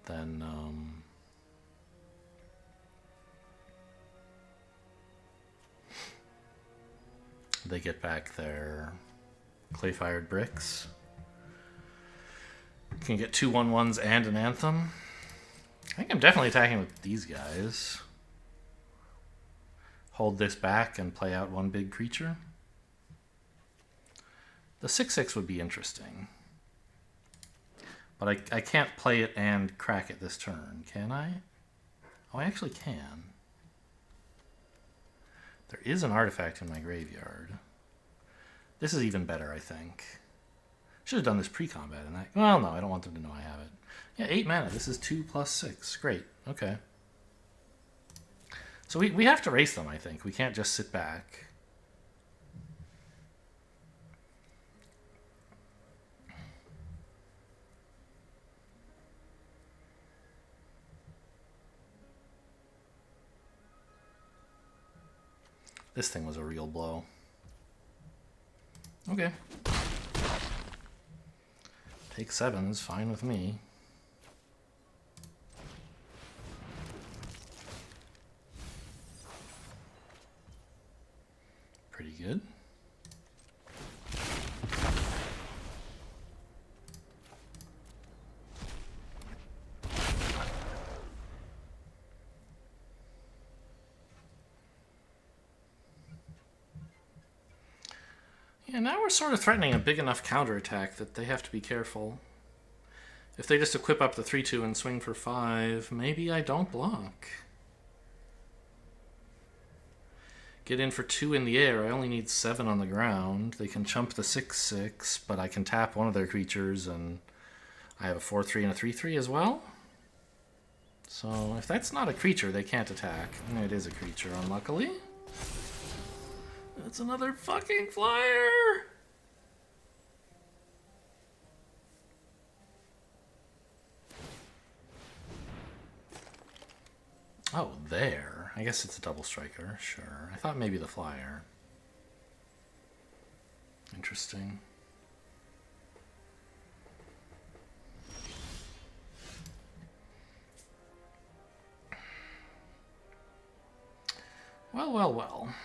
then, they get back their clay-fired bricks. Can get 2 1/1s and an Anthem. I think I'm definitely attacking with these guys. Hold this back and play out 1 big creature. The 6/6 would be interesting. But I can't play it and crack it this turn, can I? Oh, I actually can. There is an artifact in my graveyard. This is even better, I think. Should have done this pre-combat. Well, no, I don't want them to know I have it. Yeah, 8 mana. This is 2 + 6. Great. Okay. So we have to race them, I think. We can't just sit back. This thing was a real blow. Okay. Take 7 is fine with me. Pretty good. Yeah, now we're sort of threatening a big enough counterattack that they have to be careful. If they just equip up the 3/2 and swing for 5, maybe I don't block. Get in for 2 in the air. I only need 7 on the ground. They can chump the 6/6, but I can tap one of their creatures, and I have a 4/3 and a 3/3 as well. So if that's not a creature, they can't attack. It is a creature, unluckily. That's another fucking flyer! Oh, there. I guess it's a double striker, sure. I thought maybe the flyer. Interesting. Well, well, well.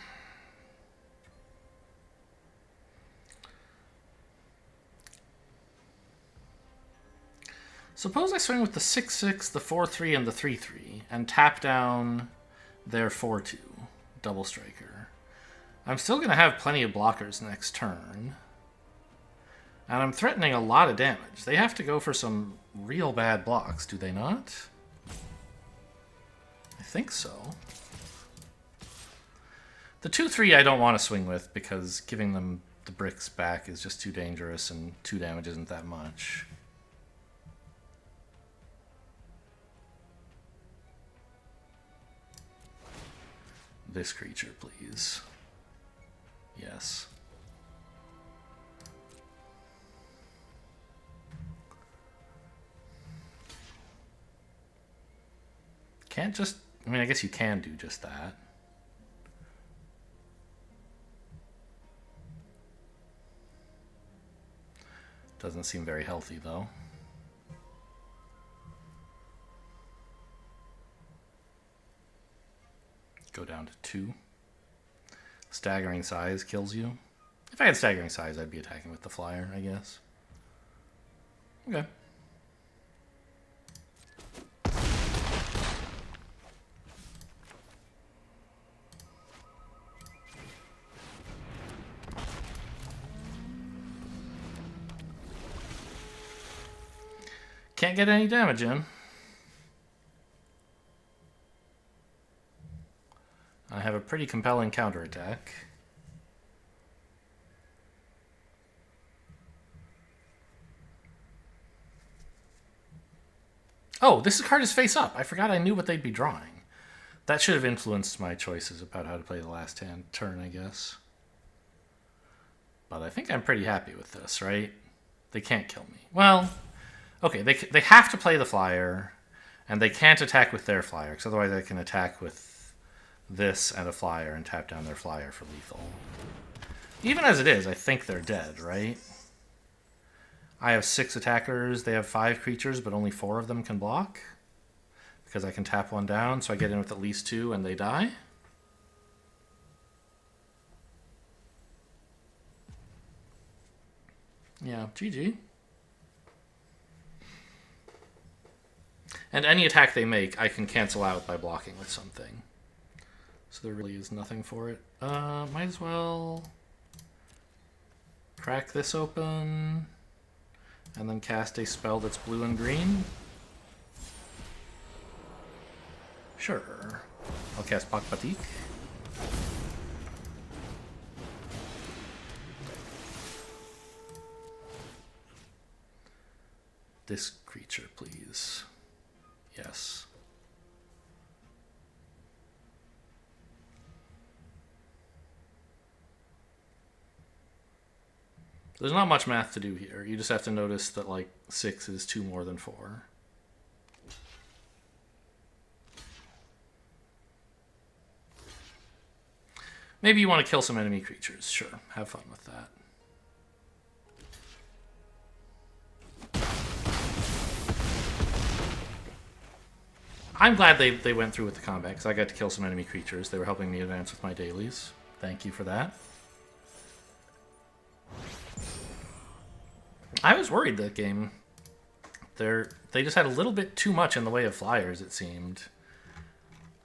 Suppose I swing with the 6/6, the 4/3, and the 3/3, and tap down their 4/2 double striker. I'm still going to have plenty of blockers next turn. And I'm threatening a lot of damage. They have to go for some real bad blocks, do they not? I think so. The 2/3 I don't want to swing with because giving them the bricks back is just too dangerous and 2 damage isn't that much. This creature, please. Yes. Can't just... I mean, I guess you can do just that. Doesn't seem very healthy, though. Go down to 2. Staggering size kills you. If I had staggering size, I'd be attacking with the flyer, I guess. Okay. Can't get any damage in. I have a pretty compelling counterattack. Oh, this card is face up. I forgot I knew what they'd be drawing. That should have influenced my choices about how to play the last turn, I guess. But I think I'm pretty happy with this, right? They can't kill me. Well, okay, they have to play the flyer, and they can't attack with their flyer, because otherwise I can attack with this and a flyer and tap down their flyer for lethal. Even as it is, I think they're dead, right? I have 6 attackers, they have 5 creatures, but only 4 of them can block. Because I can tap one down, so I get in with at least 2 and they die. Yeah, GG. And any attack they make, I can cancel out by blocking with something. So there really is nothing for it. Might as well crack this open and then cast a spell that's blue and green. Sure. I'll cast Bakbatik. This creature, please. Yes. There's not much math to do here. You just have to notice that, like, 6 is 2 more than 4. Maybe you want to kill some enemy creatures. Sure, have fun with that. I'm glad they went through with the combat, because I got to kill some enemy creatures. They were helping me advance with my dailies. Thank you for that. I was worried that game. They just had a little bit too much in the way of flyers, it seemed.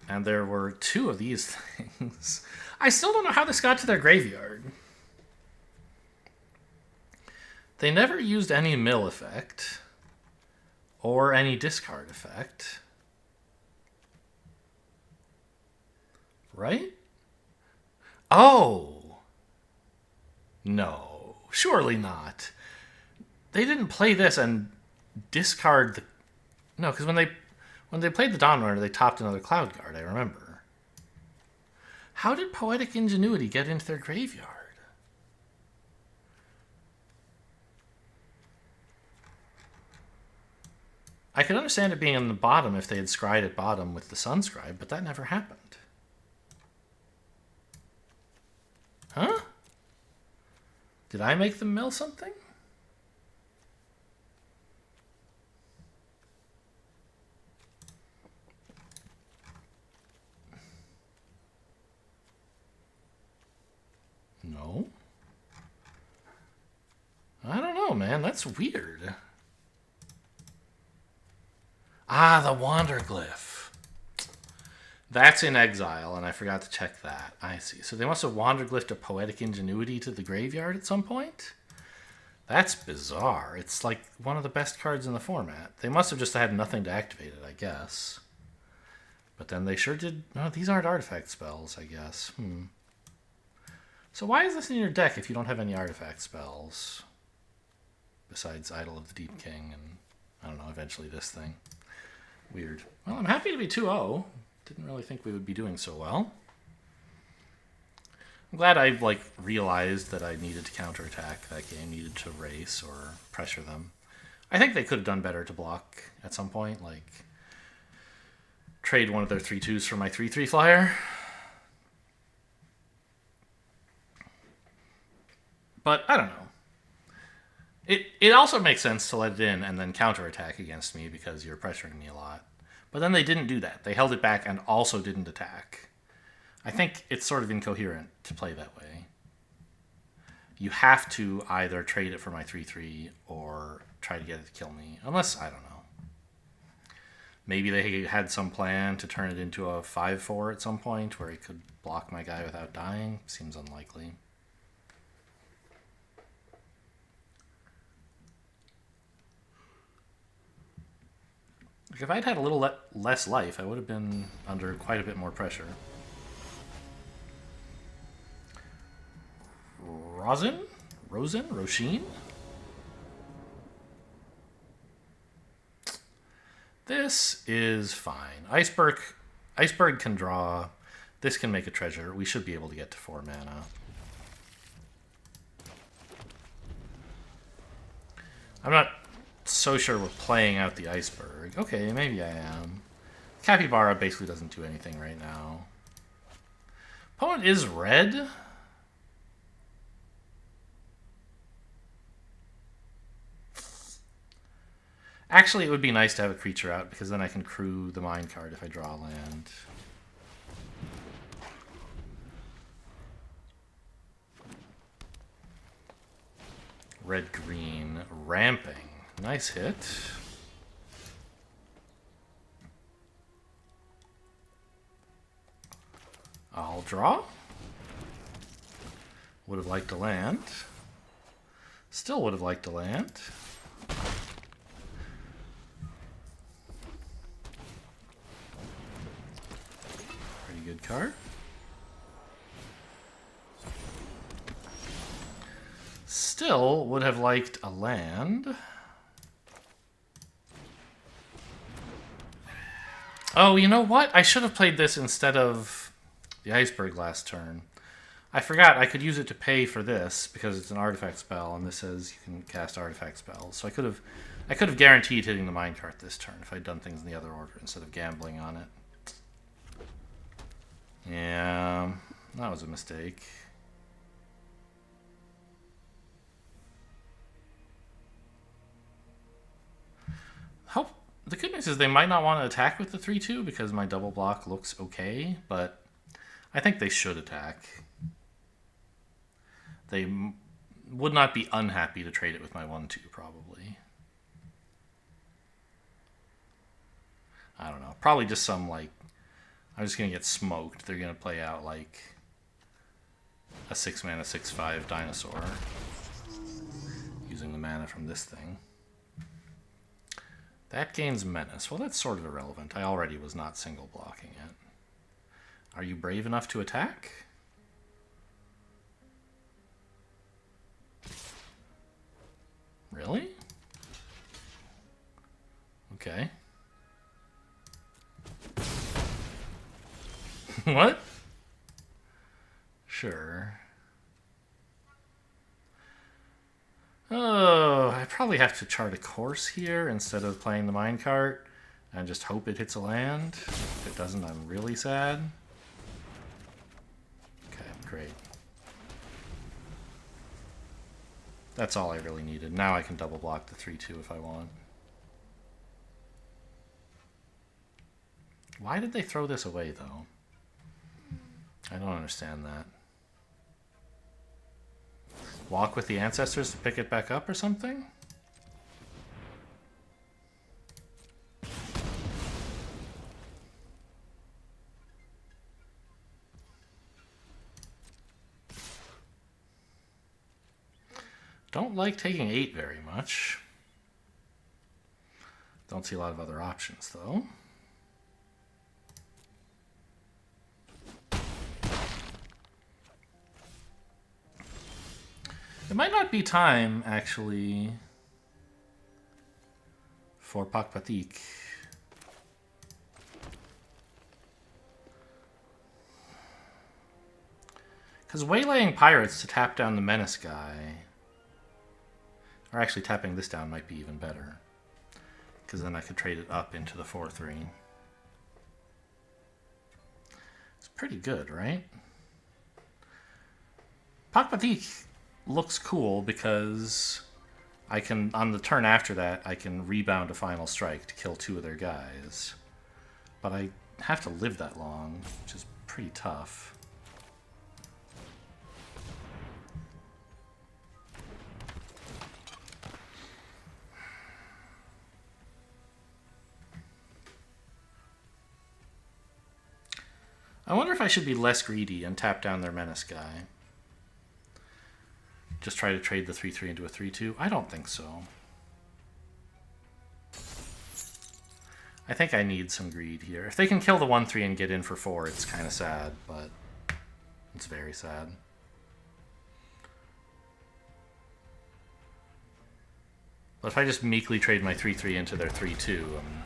And there were 2 of these things. I still don't know how this got to their graveyard. They never used any mill effect. Or any discard effect. Right? Oh! No. Surely not. They didn't play this and discard the... No, because when they played the Dawn Runner, they topped another Cloud Guard, I remember. How did Poetic Ingenuity get into their graveyard? I could understand it being in the bottom if they had scryed at bottom with the Sunscribe, but that never happened. Huh? Did I make them mill something? man. That's weird. Ah, the Wanderglyph. That's in exile, and I forgot to check that. I see. So they must have Wanderglyphed a Poetic Ingenuity to the graveyard at some point? That's bizarre. It's like one of the best cards in the format. They must have just had nothing to activate it, I guess. But then they sure did... No, these aren't artifact spells, I guess. So why is this in your deck if you don't have any artifact spells? Besides Idol of the Deep King and, I don't know, eventually this thing. Weird. Well, I'm happy to be 2-0. Didn't really think we would be doing so well. I'm glad I, like, realized that I needed to counterattack that game, needed to race or pressure them. I think they could have done better to block at some point, like trade one of their 3/2s for my 3/3 flyer. But I don't know. It also makes sense to let it in and then counterattack against me because you're pressuring me a lot. But then they didn't do that. They held it back and also didn't attack. I think it's sort of incoherent to play that way. You have to either trade it for my 3/3 or try to get it to kill me. Unless, I don't know. Maybe they had some plan to turn it into a 5/4 at some point where it could block my guy without dying. Seems unlikely. Like if I'd had a little less life, I would have been under quite a bit more pressure. Roshin? This is fine. Iceberg can draw. This can make a treasure. We should be able to get to 4 mana. I'm not so sure we're playing out the Iceberg. Okay, maybe I am. Capybara basically doesn't do anything right now. Opponent is red. Actually, it would be nice to have a creature out because then I can crew the minecart if I draw a land. Red-green. Ramping. Nice hit. I'll draw. Would have liked to land. Still would have liked to land. Pretty good card. Still would have liked a land. Oh, you know what? I should have played this instead of the Iceberg last turn. I forgot I could use it to pay for this because it's an artifact spell, and this says you can cast artifact spells. So I could have guaranteed hitting the minecart this turn if I'd done things in the other order instead of gambling on it. Yeah, that was a mistake. The good news is they might not want to attack with the 3/2 because my double block looks okay, but I think they should attack. They would not be unhappy to trade it with my 1/2, probably. I don't know. Probably just some, like... I'm just going to get smoked. They're going to play out, like, a 6-mana, 6/5 dinosaur using the mana from this thing. That gains menace. Well, that's sort of irrelevant. I already was not single blocking it. Are you brave enough to attack? Really? Okay. What? Sure. Oh, I probably have to chart a course here instead of playing the minecart and just hope it hits a land. If it doesn't, I'm really sad. Okay, great. That's all I really needed. Now I can double block the 3/2 if I want. Why did they throw this away, though? I don't understand that. Walk with the ancestors to pick it back up or something? Don't like taking 8 very much. Don't see a lot of other options, though. It might not be time, actually, for Pakpatik. Because waylaying pirates to tap down the menace guy, or actually tapping this down might be even better. Because then I could trade it up into the 4-3. It's pretty good, right? Pakpatik looks cool because I can, on the turn after that, I can rebound a final strike to kill 2 of their guys. But I have to live that long, which is pretty tough. I wonder if I should be less greedy and tap down their menace guy. Just try to trade the 3-3 into a 3-2? I don't think so. I think I need some greed here. If they can kill the 1-3 and get in for 4, it's kind of sad, but it's very sad. But if I just meekly trade my 3-3 into their 3-2, I'm,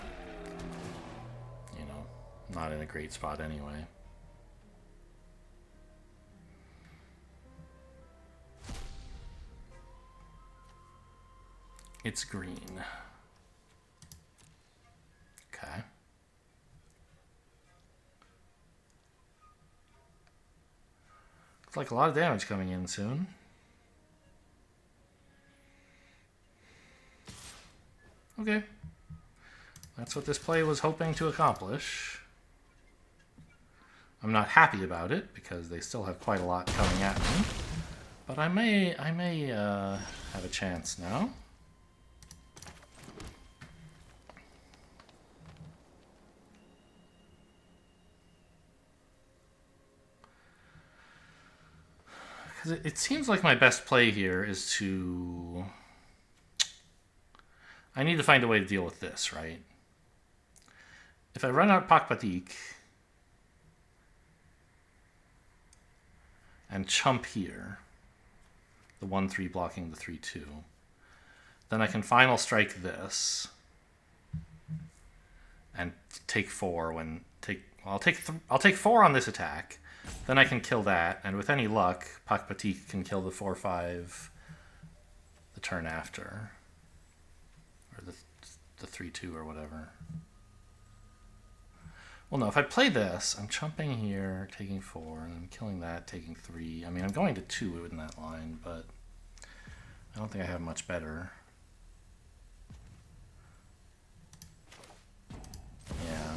you know, not in a great spot anyway. It's green. Okay. Looks like a lot of damage coming in soon. Okay. That's what this play was hoping to accomplish. I'm not happy about it because they still have quite a lot coming at me. But I may have a chance now. Because it seems like my best play here is to... I need to find a way to deal with this, right? If I run out Pakpatik and chump here, the 1-3 blocking the 3-2, then I can final strike this and take 4 when I'll take 4 on this attack. Then I can kill that, and with any luck, Pakpatik can kill the 4-5 the turn after. Or the 3-2 or whatever. Well, no, if I play this, I'm chumping here, taking 4, and I'm killing that, taking 3. I mean, I'm going to 2 in that line, but I don't think I have much better. Yeah.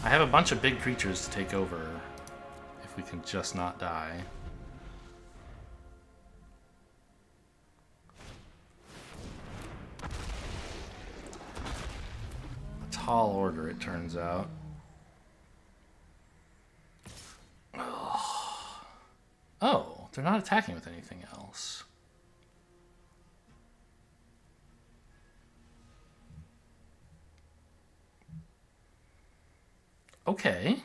I have a bunch of big creatures to take over if we can just not die. A tall order, it turns out. Oh, they're not attacking with anything else. Okay.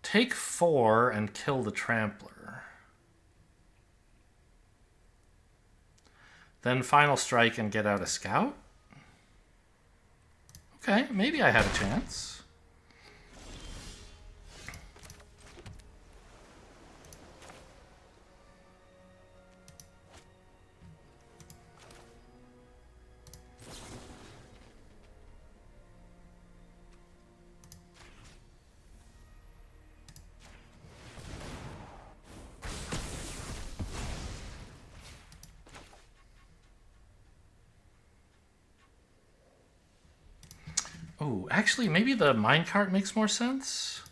Take 4 and kill the Trampler. Then final strike and get out a scout? Okay, maybe I have a chance. Oh, actually, maybe the minecart makes more sense.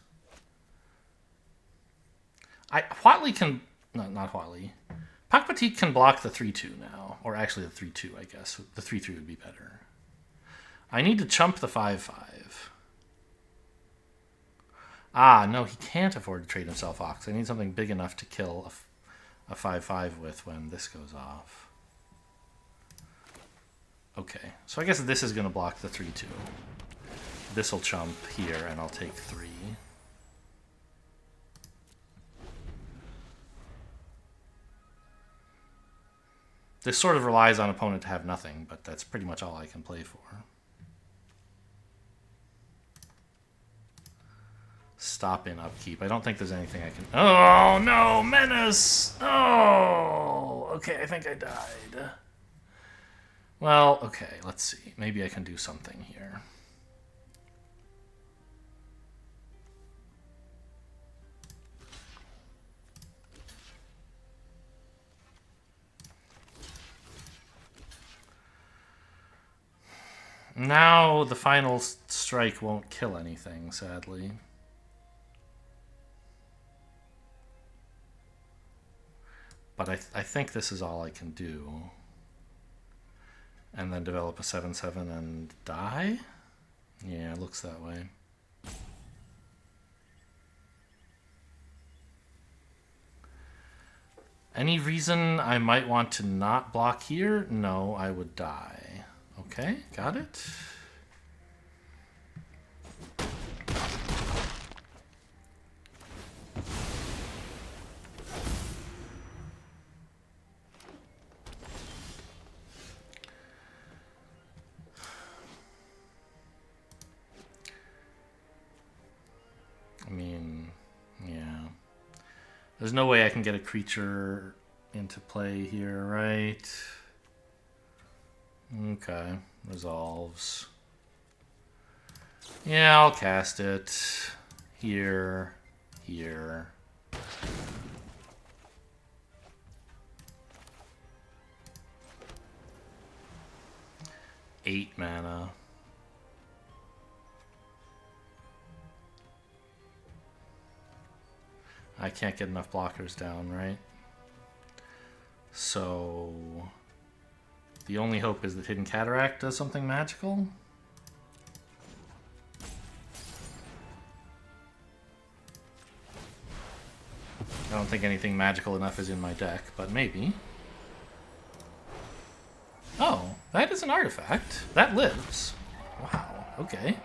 Huatli can... No, not Huatli. Pakpatik can block the 3-2 now. Or actually the 3-2, I guess. The 3-3 would be better. I need to chump the 5-5. Ah, no, he can't afford to trade himself Ox. I need something big enough to kill a 5/5 with when this goes off. Okay, so I guess this is going to block the 3/2. This will chump here, and I'll take 3. This sort of relies on opponent to have nothing, but that's pretty much all I can play for. Stop in upkeep. I don't think there's anything I can... Oh, no! Menace! Oh! Okay, I think I died. Well, okay, let's see. Maybe I can do something here. Now the final strike won't kill anything, sadly. But I think this is all I can do. And then develop a 7/7 and die? Yeah, it looks that way. Any reason I might want to not block here? No, I would die. Okay, got it. I mean, yeah. There's no way I can get a creature into play here, right? Okay, resolves. Yeah, I'll cast it. Here, here. Eight mana. I can't get enough blockers down, right? So the only hope is that Hidden Cataract does something magical. I don't think anything magical enough is in my deck, but maybe. Oh, that is an artifact. That lives. Wow, okay.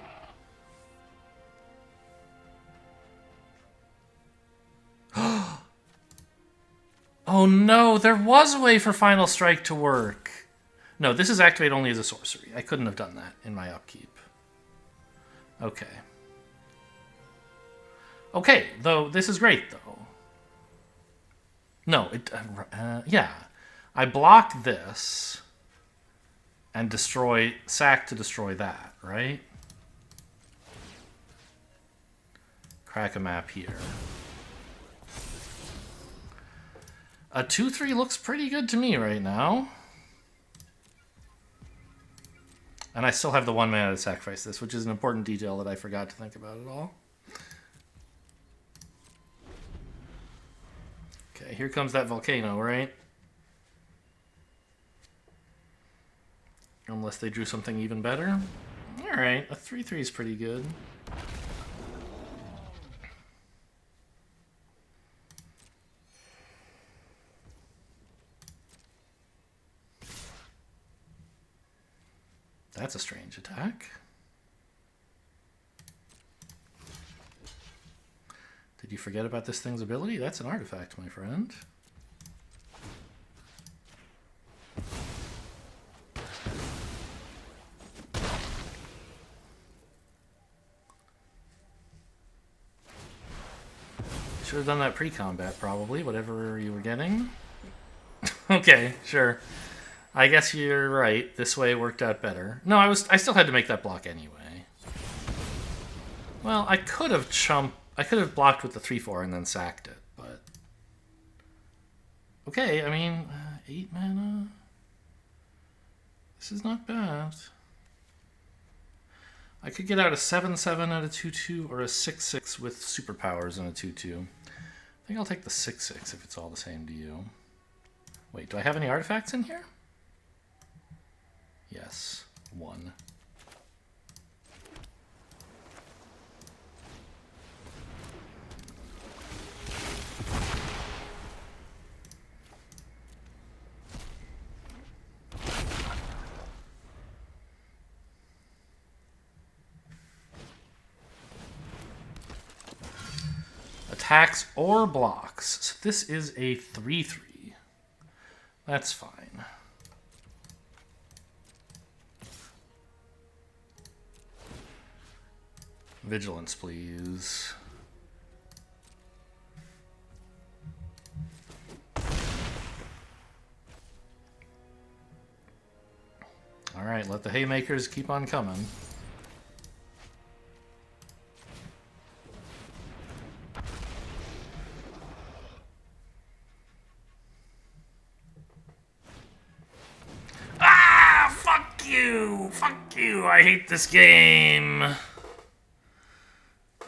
Oh no, there was a way for Final Strike to work. No, this is activate only as a sorcery. I couldn't have done that in my upkeep. Okay. Okay, though this is great, though. No, yeah. I block this and destroy, sack to destroy that, right? Crack a map here. A 2/3 looks pretty good to me right now. And I still have the 1 mana to sacrifice this, which is an important detail that I forgot to think about at all. Okay, here comes that volcano, right? Unless they drew something even better. Alright, a 3/3 is pretty good. That's a strange attack. Did you forget about this thing's ability? That's an artifact, my friend. Should have done that pre-combat, probably, whatever you were getting. Okay, sure. I guess you're right. This way worked out better. No, I still had to make that block anyway. Well, I could have blocked with the 3/4 and then sacked it, but okay, I mean, 8 mana. This is not bad. I could get out a 7/7 at a 2/2 or a 6/6 with superpowers and a 2/2. I think I'll take the 6/6 if it's all the same to you. Wait, do I have any artifacts in here? Yes, 1. attacks or blocks. So this is a 3/3. That's fine. Vigilance, please. Alright, let the haymakers keep on coming. Ah! Fuck you! Fuck you! I hate this game!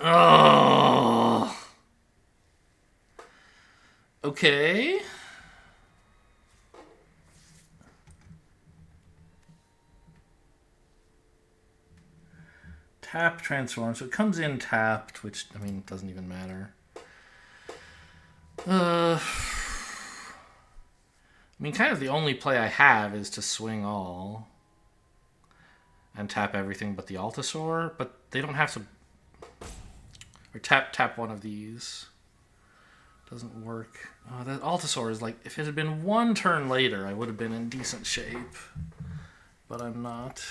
Oh! Okay. Tap transform, so it comes in tapped, which, I mean, doesn't even matter. I mean, kind of the only play I have is to swing all and tap everything but the Altasaur, but they don't have to... Or tap one of these. Doesn't work. Oh, that Altasaur is like, if it had been one turn later, I would have been in decent shape. But I'm not.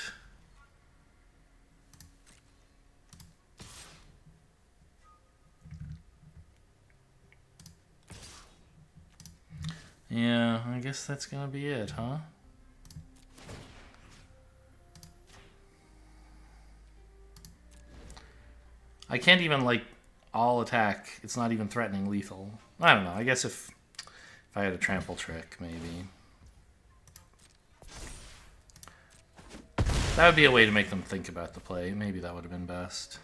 Yeah, I guess that's gonna be it, huh? I can't even, like, all attack. It's not even threatening lethal. I don't know. I guess if I had a trample trick, maybe. That would be a way to make them think about the play. Maybe that would have been best.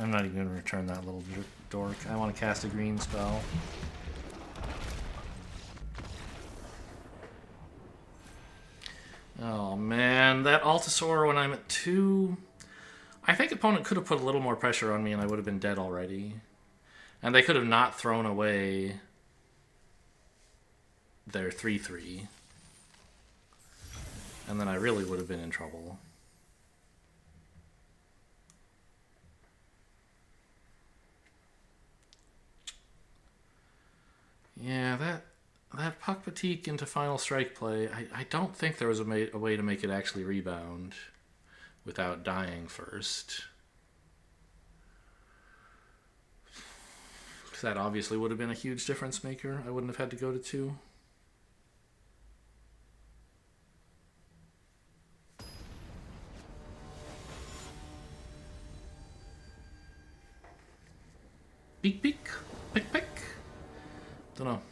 I'm not even going to return that little dork. I want to cast a green spell. Oh man, that Altasaur when I'm at 2... I think opponent could have put a little more pressure on me and I would have been dead already. And they could have not thrown away their 3/3. And then I really would have been in trouble. Yeah, that Puck Batik into Final Strike play, I don't think there was a way to make it actually rebound without dying first. That obviously would have been a huge difference maker. I wouldn't have had to go to 2. Beak, beak, pick, pick. Don't know.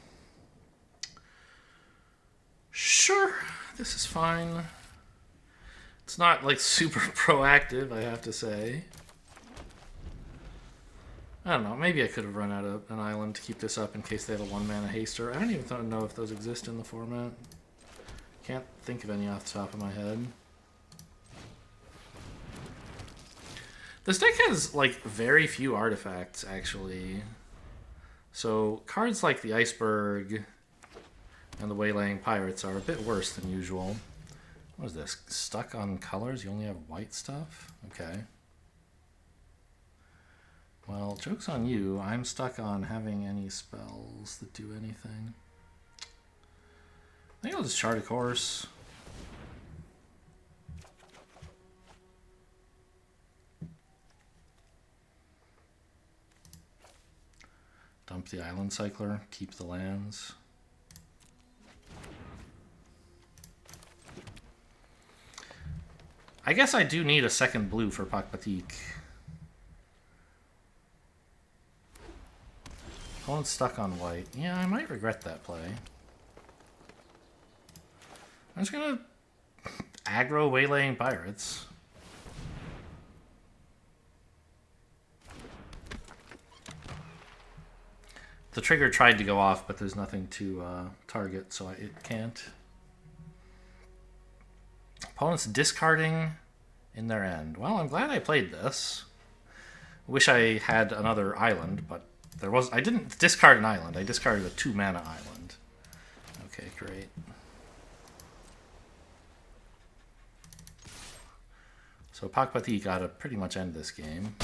Sure, this is fine. It's not like super proactive, I have to say. I don't know, maybe I could have run out of an island to keep this up in case they have a 1-mana haster. I don't even know if those exist in the format. Can't think of any off the top of my head. This deck has, like, very few artifacts, actually. So, cards like the Iceberg and the Waylaying Pirates are a bit worse than usual. What is this? Stuck on colors? You only have white stuff? Okay. Well, joke's on you. I'm stuck on having any spells that do anything. I think I'll just chart a course. Dump the Island Cycler, keep the lands. I guess I do need a second blue for Puck Batik. Opponent's stuck on white. Yeah, I might regret that play. I'm just gonna aggro Waylaying Pirates. The trigger tried to go off, but there's nothing to target, so it can't. Opponent's discarding in their end. Well, I'm glad I played this. Wish I had another island, but there was. I didn't discard an island. I discarded a 2-mana island. Okay, great. So Pakpati gotta pretty much end this game.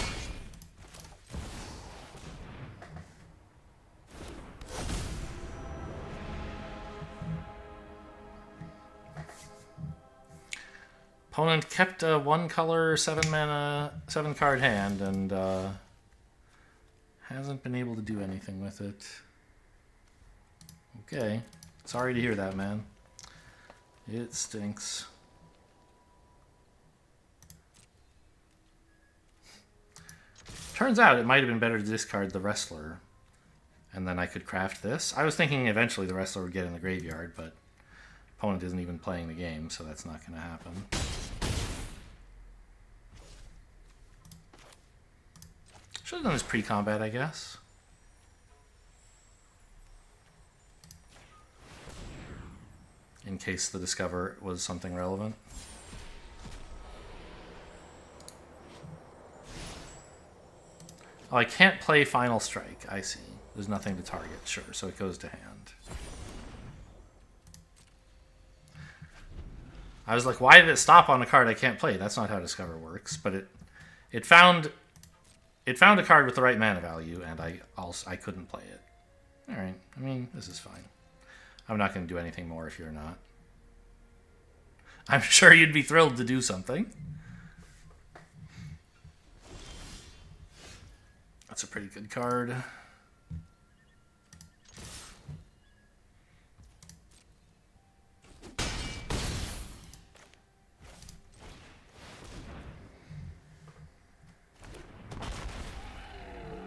Opponent kept a 1-color, 7-mana, 7-card hand and hasn't been able to do anything with it. Okay. Sorry to hear that, man. It stinks. Turns out it might have been better to discard the Wrestler, and then I could craft this. I was thinking eventually the Wrestler would get in the graveyard, but opponent isn't even playing the game, so that's not going to happen. Should have done this pre-combat, I guess. In case the Discover was something relevant. Oh, I can't play Final Strike. I see. There's nothing to target. Sure, so it goes to hand. I was like, why did it stop on a card I can't play? That's not how Discover works. But it found a card with the right mana value, and I couldn't play it. All right. I mean, this is fine. I'm not going to do anything more if you're not. I'm sure you'd be thrilled to do something. That's a pretty good card.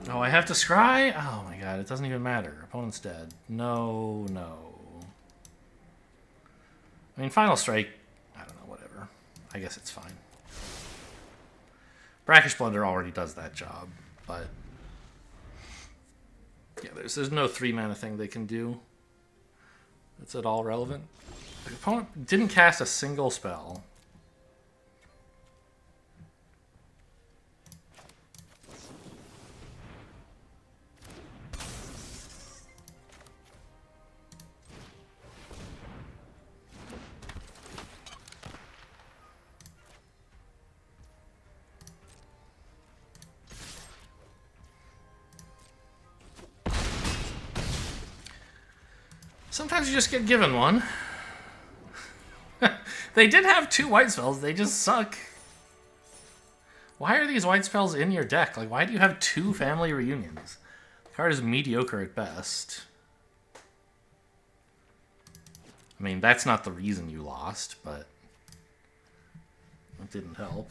Oh, I have to scry? Oh my god, it doesn't even matter. Opponent's dead. No, no. I mean, Final Strike, I don't know, whatever. I guess it's fine. Brackish Blunder already does that job, but yeah, there's no 3-mana thing they can do that's at all relevant. The opponent didn't cast a single spell. Sometimes you just get given one. They did have 2 white spells, they just suck. Why are these white spells in your deck? Like, why do you have 2 family reunions? The card is mediocre at best. I mean, that's not the reason you lost, but it didn't help.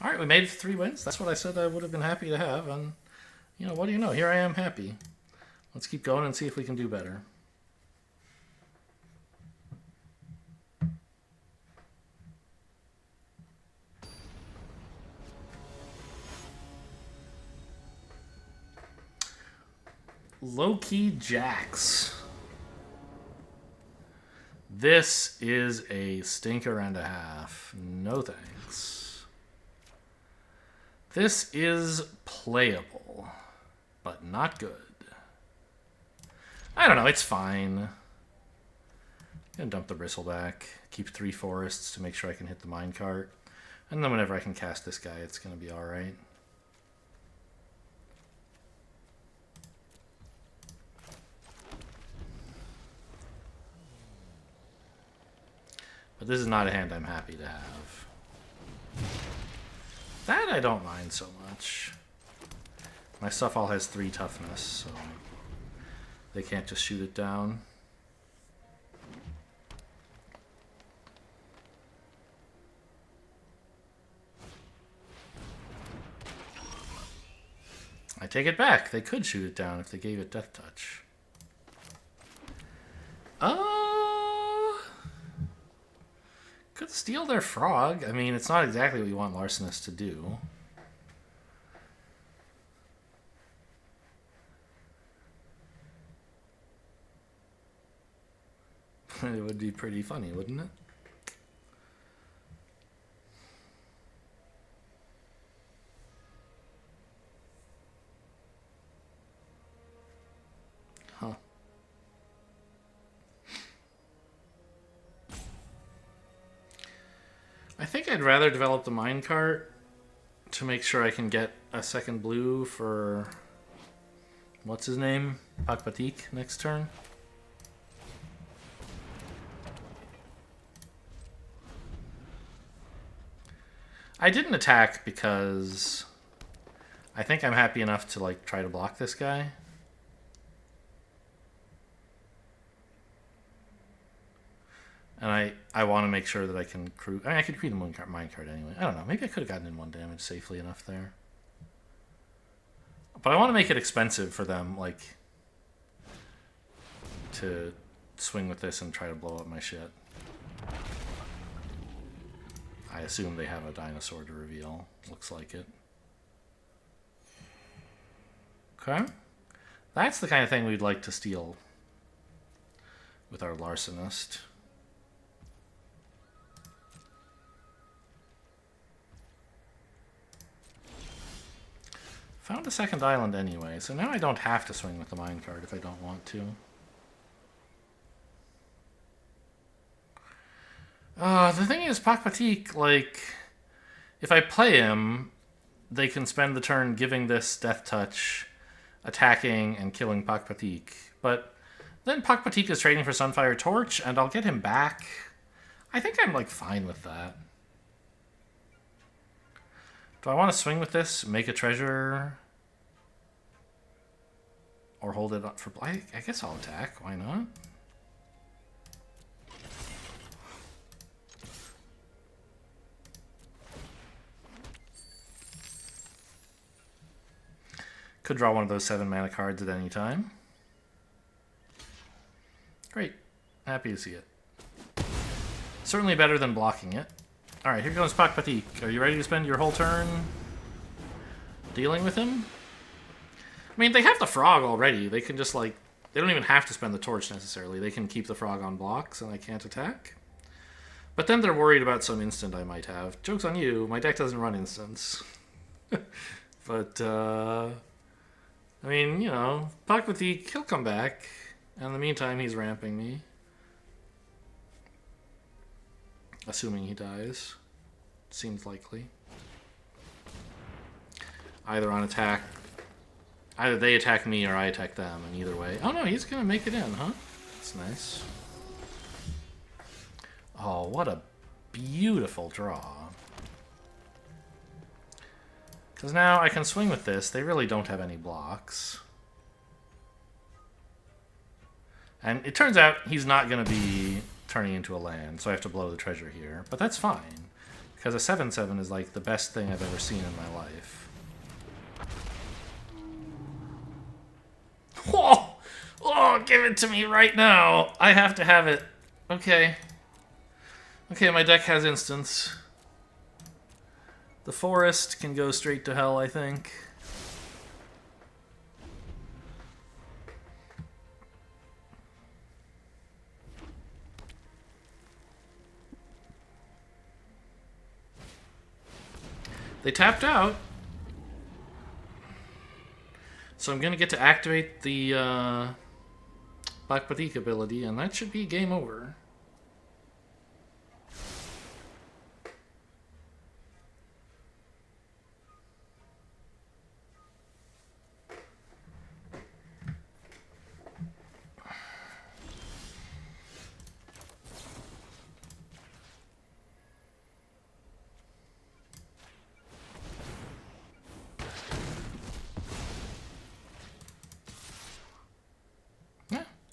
Alright, we made it to 3 wins. That's what I said I would have been happy to have, and you know, what do you know? Here I am happy. Let's keep going and see if we can do better. Low-key Jax. This is a stinker and a half. No thanks. This is playable, but not good. I don't know, it's fine. I'm gonna dump the Bristleback, keep 3 forests to make sure I can hit the minecart, and then whenever I can cast this guy, it's gonna be alright. But this is not a hand I'm happy to have. That I don't mind so much. My stuff all has 3 toughness, so they can't just shoot it down. I take it back. They could shoot it down if they gave it Death Touch. Could steal their frog. I mean, it's not exactly what you want Larcenist to do. It would be pretty funny, wouldn't it? Huh. I think I'd rather develop the minecart to make sure I can get a second blue for... what's his name? Pakpatik next turn. I didn't attack because I think I'm happy enough to like try to block this guy. And I want to make sure that I can crew... I mean, I could crew the minecart anyway. I don't know. Maybe I could have gotten in 1 damage safely enough there. But I want to make it expensive for them, like, to swing with this and try to blow up my shit. I assume they have a dinosaur to reveal. Looks like it. Okay. That's the kind of thing we'd like to steal with our larcenist. Found a second island anyway, so now I don't have to swing with the minecart if I don't want to. The thing is, Pakpatik, like, if I play him, they can spend the turn giving this Death Touch, attacking and killing Pakpatik. But then Pakpatik is trading for Sunfire Torch, and I'll get him back. I think I'm, like, fine with that. Do I want to swing with this, make a treasure, or hold it up for... I guess I'll attack. Why not? Could draw one of those 7 mana cards at any time. Great. Happy to see it. Certainly better than blocking it. Alright, here goes Pakpatik. Are you ready to spend your whole turn dealing with him? I mean, they have the frog already. They can just, like... They don't even have to spend the torch, necessarily. They can keep the frog on blocks, and I can't attack. But then they're worried about some instant I might have. Joke's on you. My deck doesn't run instants. But, I mean, you know, Pakpatik, he'll come back. And in the meantime, he's ramping me. Assuming he dies. Seems likely. Either on attack... Either they attack me or I attack them, and either way... Oh no, he's gonna make it in, huh? That's nice. Oh, what a beautiful draw. Because now I can swing with this. They really don't have any blocks. And it turns out he's not going to be turning into a land, so I have to blow the treasure here. But that's fine, because a 7/7 is like the best thing I've ever seen in my life. Whoa! Oh, give it to me right now! I have to have it. Okay. Okay, my deck has instants. The forest can go straight to hell, I think. They tapped out. So I'm going to get to activate the Pakpatik ability, and that should be game over.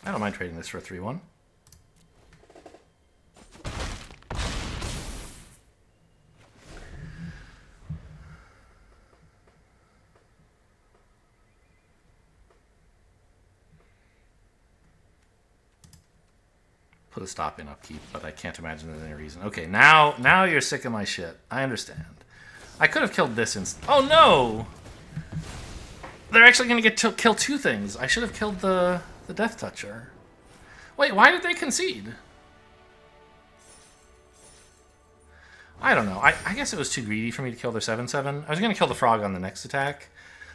I don't mind trading this for a 3/1. Put a stop in upkeep, but I can't imagine there's any reason. Okay, now you're sick of my shit. I understand. I could have killed this Oh no! They're actually going to get to kill 2 things. I should have killed the Death Toucher. Wait, why did they concede? I don't know. I guess it was too greedy for me to kill their 7/7. I was going to kill the frog on the next attack.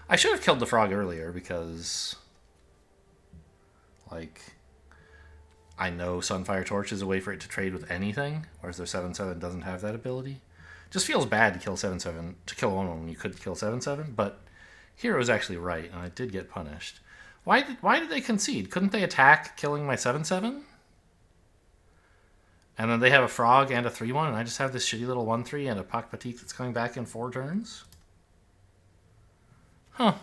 I should have killed the frog earlier because, like, I know Sunfire Torch is a way for it to trade with anything, whereas their 7/7 doesn't have that ability. Just feels bad to kill 7/7, to kill 1/1 when you could kill 7/7, but here it was actually right, and I did get punished. Why did they concede? Couldn't they attack killing my 7/7? And then they have a frog and a 3/1, and I just have this shitty little 1/3 and a Pakpatik that's coming back in 4 turns? Huh.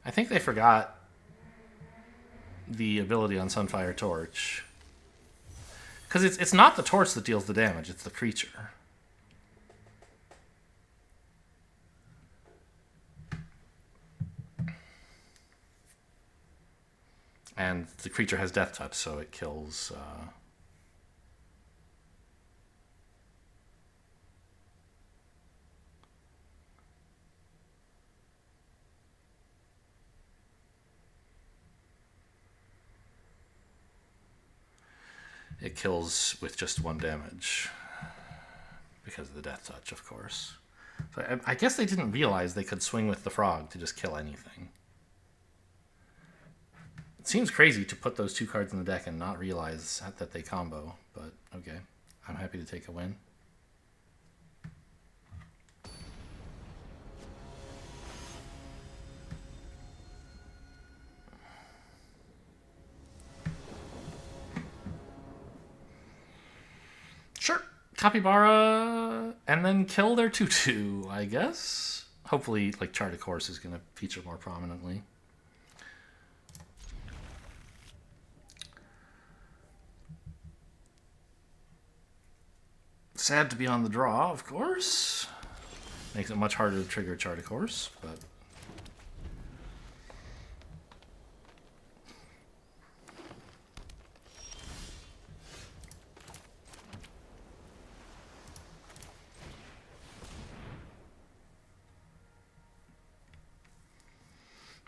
I think they forgot the ability on Sunfire Torch. Because it's not the torch that deals the damage, it's the creature. And the creature has Death Touch, so it kills... It kills with just 1 damage. Because of the Death Touch, of course. So I guess they didn't realize they could swing with the frog to just kill anything. It seems crazy to put those 2 cards in the deck and not realize that they combo, but okay. I'm happy to take a win. Sure. Capybara, and then kill their 2/2, I guess. Hopefully, like, Chart a Course is going to feature more prominently. Sad to be on the draw, of course. Makes it much harder to trigger Chart a Course, but...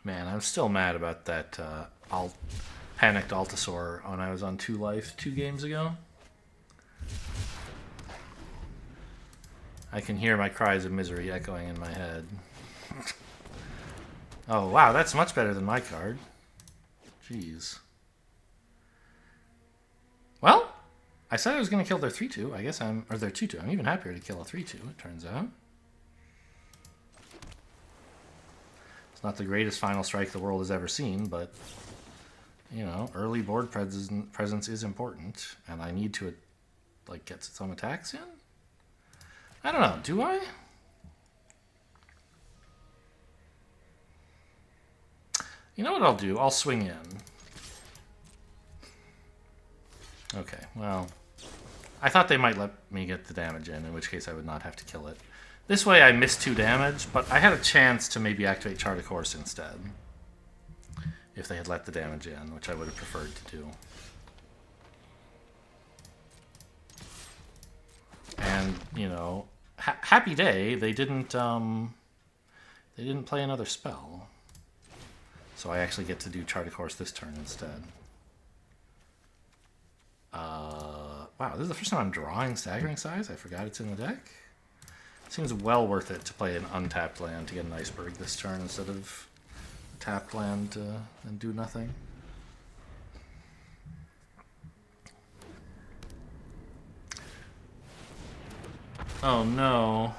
Man, I'm still mad about that panicked Altasaur when I was on 2 life 2 games ago. I can hear my cries of misery echoing in my head. Oh, wow, that's much better than my card. Jeez. Well, I said I was going to kill their 3/2. I guess or their 2/2. I'm even happier to kill a 3/2, it turns out. It's not the greatest final strike the world has ever seen, but, you know, early board presence is important, and I need to, like, get some attacks in? I don't know, do I? You know what I'll do? I'll swing in. Okay, well, I thought they might let me get the damage in which case I would not have to kill it. This way I missed 2 damage, but I had a chance to maybe activate Chart a Course instead. If they had let the damage in, which I would have preferred to do. And, you know, happy day, they didn't play another spell. So I actually get to do Chart a Course this turn instead. Wow, this is the first time I'm drawing Staggering Size. I forgot it's in the deck. Seems well worth it to play an untapped land to get an Iceberg this turn instead of a tapped land and do nothing. Oh no.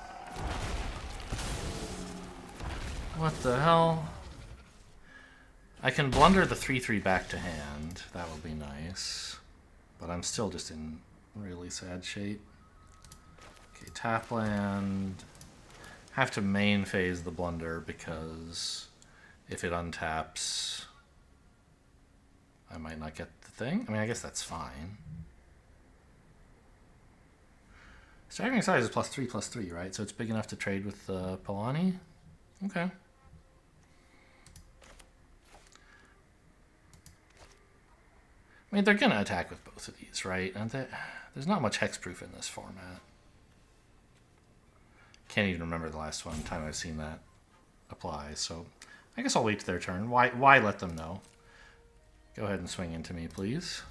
What the hell? I can blunder the 3/3 back to hand. That would be nice. But I'm still just in really sad shape. Okay, tap land. Have to main phase the blunder because if it untaps, I might not get the thing. I mean, I guess that's fine. Staggering Size is +3/+3, right? So it's big enough to trade with Palani? Okay. I mean, they're going to attack with both of these, right? And there's not much hexproof in this format. Can't even remember the last time I've seen that apply, so I guess I'll wait to their turn. Why let them know? Go ahead and swing into me, please.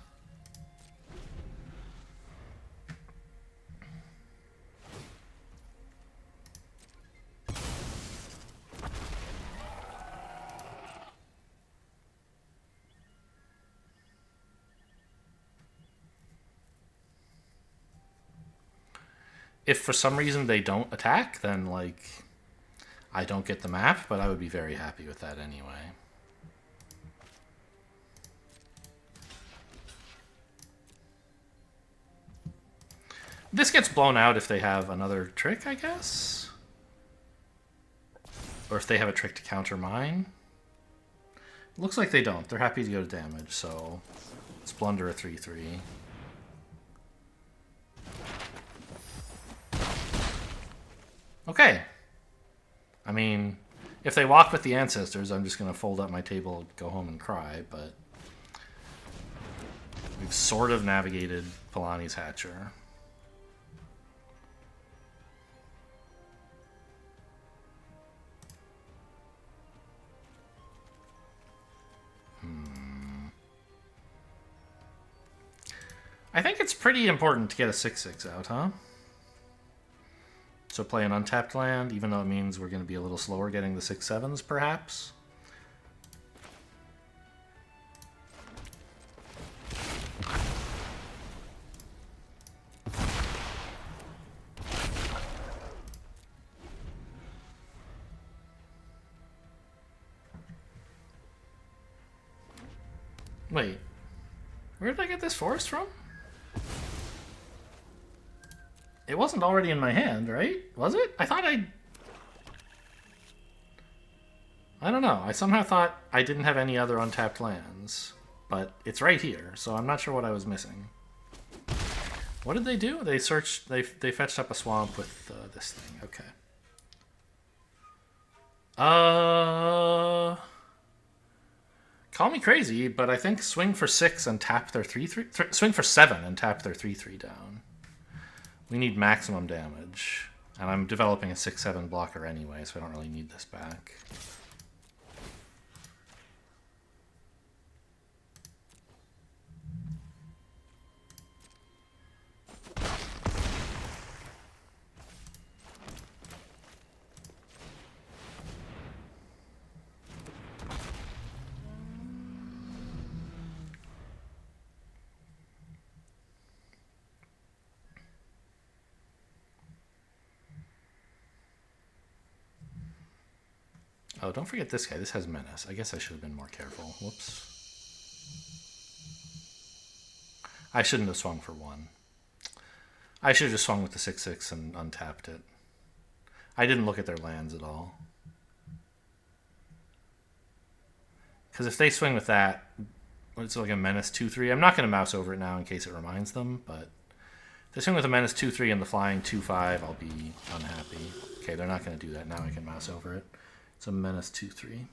If for some reason they don't attack, then, like, I don't get the map, but I would be very happy with that anyway. This gets blown out if they have another trick, I guess? Or if they have a trick to counter mine. Looks like they don't. They're happy to go to damage, so let's blunder a 3-3. Okay. I mean, if they walk with the ancestors, I'm just going to fold up my table, go home and cry, but we've sort of navigated Polani's Hatcher. I think it's pretty important to get a 6/6 out, huh? So play an untapped land, even though it means we're going to be a little slower getting the 6/7s, perhaps? Wait. Where did I get this forest from? It wasn't already in my hand, right? Was it? I thought I don't know. I somehow thought I didn't have any other untapped lands. But it's right here, so I'm not sure what I was missing. What did they do? They searched... They fetched up a swamp with this thing. Okay. Call me crazy, but I think swing for 6 and tap their 3/3... Swing for 7 and tap their 3/3 down. We need maximum damage. And I'm developing a 6/7 blocker anyway, so I don't really need this back. Oh, don't forget this guy. This has menace. I guess I should have been more careful. Whoops. I shouldn't have swung for 1. I should have just swung with the 6/6 and untapped it. I didn't look at their lands at all. Because if they swing with that, it's like a menace 2/3. I'm not going to mouse over it now in case it reminds them, but if they swing with a menace 2/3 and the flying 2/5, I'll be unhappy. Okay, they're not going to do that. Now I can mouse over it. It's a menace 2/3.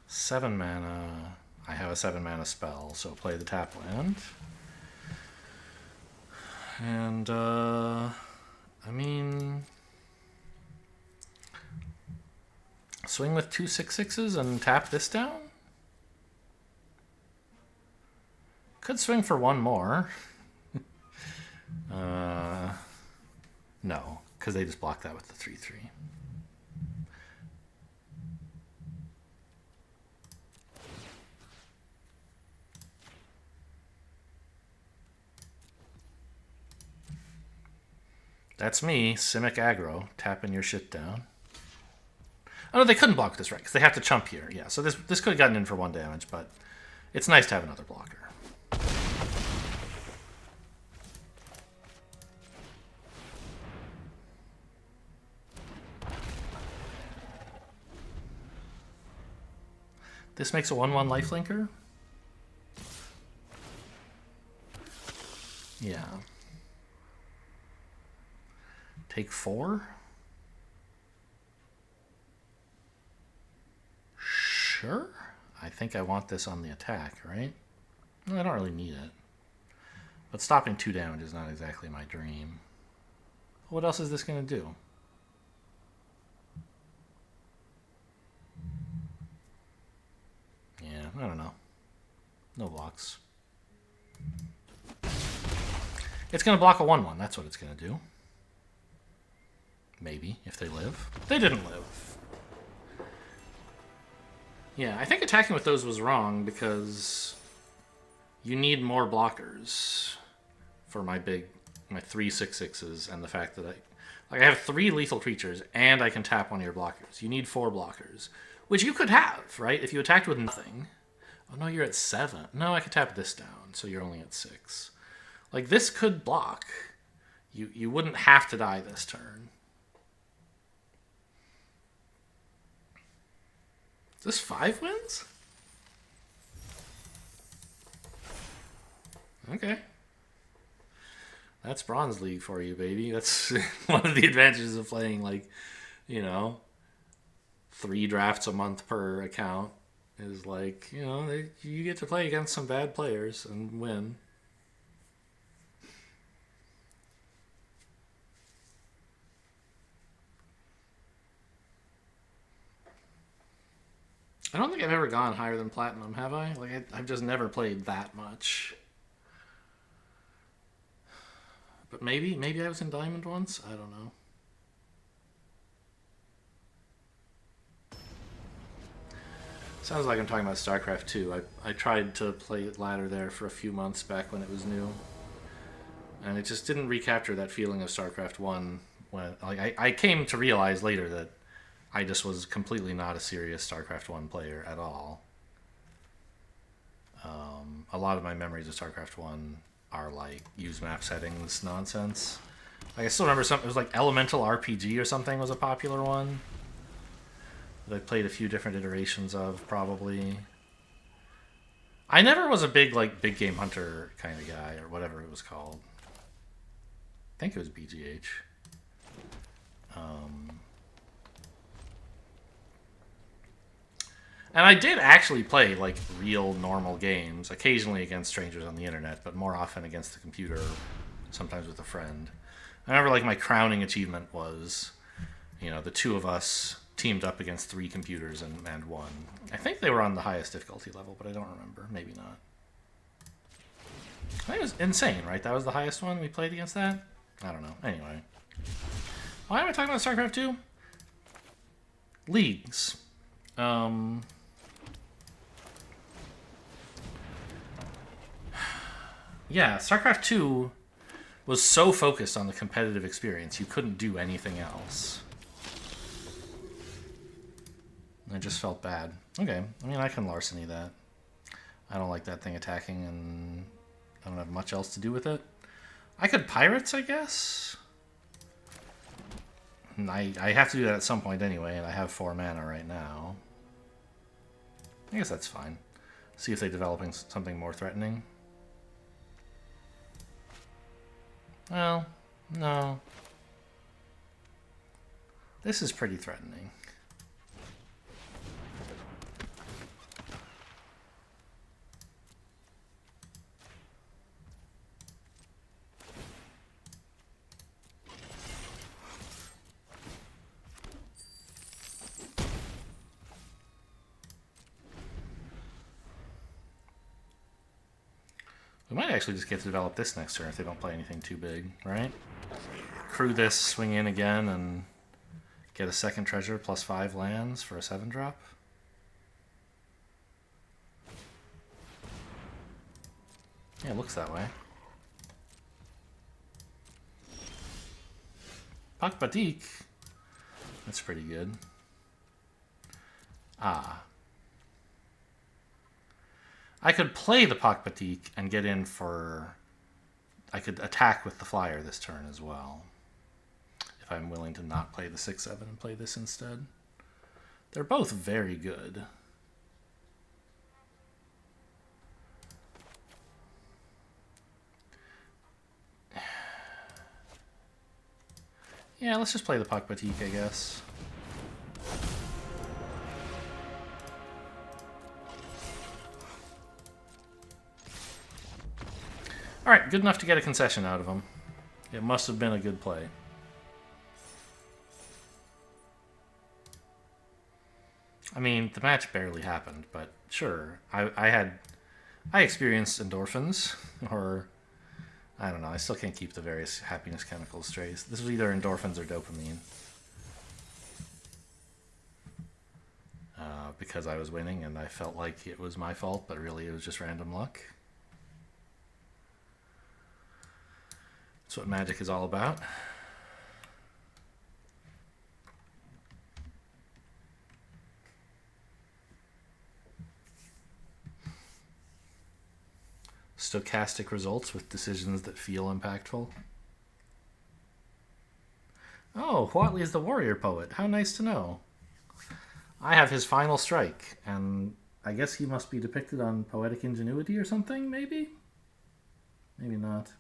Seven mana. I have a 7 mana spell, so play the tap land. And I mean, swing with 2 6/6s and tap this down? Could swing for 1 more. No, because they just block that with the 3/3. That's me, Simic aggro, tapping your shit down. Oh no, they couldn't block this, right? Because they have to chump here. Yeah, so this could have gotten in for 1 damage, but it's nice to have another blocker. This makes a 1/1 lifelinker? Yeah. Take 4? Sure. I think I want this on the attack, right? No, I don't really need it. But stopping 2 damage is not exactly my dream. What else is this going to do? Yeah, I don't know. No blocks. It's going to block a 1/1. That's what it's going to do. Maybe, if they live. They didn't live. Yeah, I think attacking with those was wrong because you need more blockers for my 3 6/6s, and the fact that I have 3 lethal creatures and I can tap one of your blockers. You need 4 blockers, which you could have, right? If you attacked with nothing. Oh no, you're at 7. No, I could tap this down, so you're only at 6. Like, this could block. You wouldn't have to die this turn. Is this 5 wins? Okay. That's Bronze League for you, baby. That's one of the advantages of playing, like, 3 drafts a month per account. Is like, you get to play against some bad players and win. I don't think I've ever gone higher than Platinum, have I? Like, I've just never played that much. But maybe I was in Diamond once? I don't know. Sounds like I'm talking about StarCraft 2. I tried to play ladder there for a few months back when it was new. And it just didn't recapture that feeling of StarCraft 1. I came to realize later that I just was completely not a serious StarCraft 1 player at all. A lot of my memories of StarCraft 1 are like use map settings nonsense. Like, I still remember it was like Elemental RPG or something was a popular one that I played a few different iterations of, probably. I never was a big Game Hunter kind of guy, or whatever it was called. I think it was BGH. And I did actually play, like, real normal games, occasionally against strangers on the internet, but more often against the computer, sometimes with a friend. I remember, like, my crowning achievement was, the 2 of us teamed up against 3 computers and won. I think they were on the highest difficulty level, but I don't remember. Maybe not. I think it was insane, right? That was the highest one we played against that? I don't know. Anyway. Why am I talking about StarCraft 2? Leagues. Yeah, StarCraft 2 was so focused on the competitive experience, you couldn't do anything else. I just felt bad. Okay, I mean, I can larceny that. I don't like that thing attacking, and I don't have much else to do with it. I could Pirates, I guess? I have to do that at some point anyway, and I have 4 mana right now. I guess that's fine. See if they're developing something more threatening. Well, no. This is pretty threatening. We might actually just get to develop this next turn if they don't play anything too big, right? Crew this, swing in again, and get a second treasure plus 5 lands for a 7-drop. Yeah, it looks that way. Pakbadik. That's pretty good. Ah. I could play the Pakbatik and get in for... I could attack with the flyer this turn as well. If I'm willing to not play the 6/7 and play this instead. They're both very good. Yeah, let's just play the Pakbatik, I guess. Alright, good enough to get a concession out of him. It must have been a good play. I mean, the match barely happened, but sure. I experienced endorphins, or... I don't know, I still can't keep the various happiness chemicals straight. This was either endorphins or dopamine. up because I was winning and I felt like it was my fault, but really it was just random luck. That's what Magic is all about. Stochastic results with decisions that feel impactful. Oh, Huatli is the warrior poet. How nice to know. I have his final strike, and I guess he must be depicted on Poetic Ingenuity or something, maybe? Maybe not.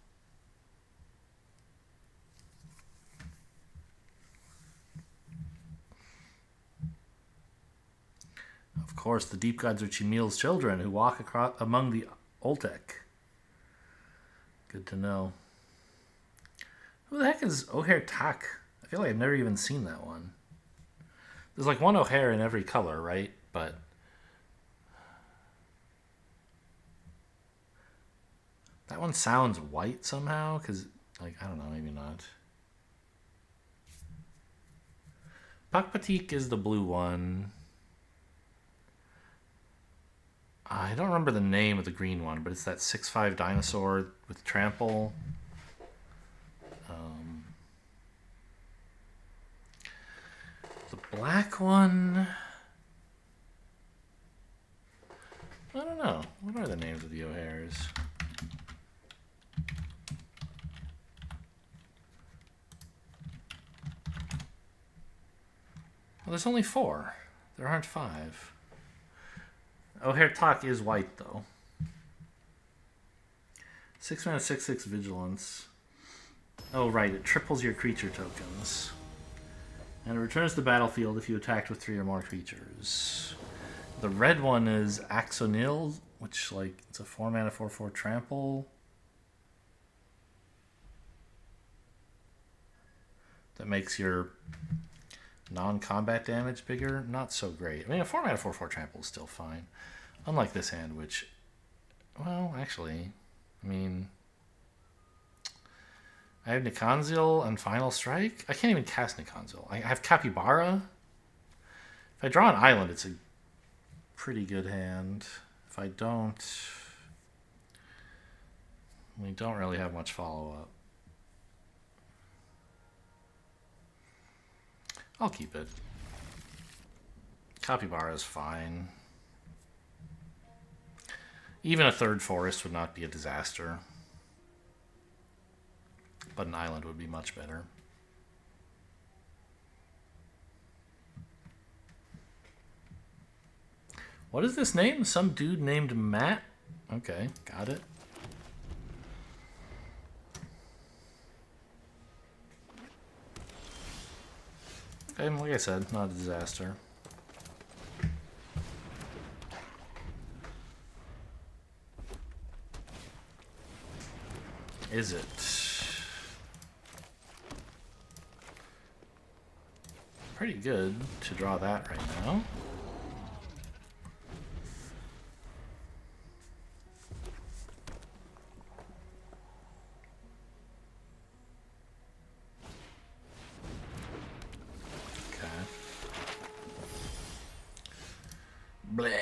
Of course, the deep gods are Chimil's children who walk across among the Oltec. Good to know. Who the heck is O'Hare Tak? I feel like I've never even seen that one. There's like one O'Hare in every color, right? But that one sounds white somehow, because, like, I don't know, maybe not. Pakpatik is the blue one. I don't remember the name of the green one, but it's that 6/5 dinosaur with trample. The black one... I don't know. What are the names of the O'Hares? Well, there's only 4. There aren't 5. O'Hare Tak is white, though. 6 mana, 6/6 vigilance. Oh, right. It triples your creature tokens. And it returns to the battlefield if you attacked with 3 or more creatures. The red one is Axonil, which, like, it's a 4 mana, 4/4 trample. That makes your non-combat damage bigger. Not so great. I mean, a 4 mana, 4/4 trample is still fine. Unlike this hand, which, well, actually, I mean, I have Nikanzil and Final Strike. I can't even cast Nikanzil. I have Capybara. If I draw an island, it's a pretty good hand. If I don't, we don't really have much follow-up. I'll keep it. Capybara is fine. Even a 3rd forest would not be a disaster. But an island would be much better. What is this name? Some dude named Matt? Okay, got it. Okay, like I said, not a disaster. Is it? Pretty good to draw that right now. Okay. Bleh.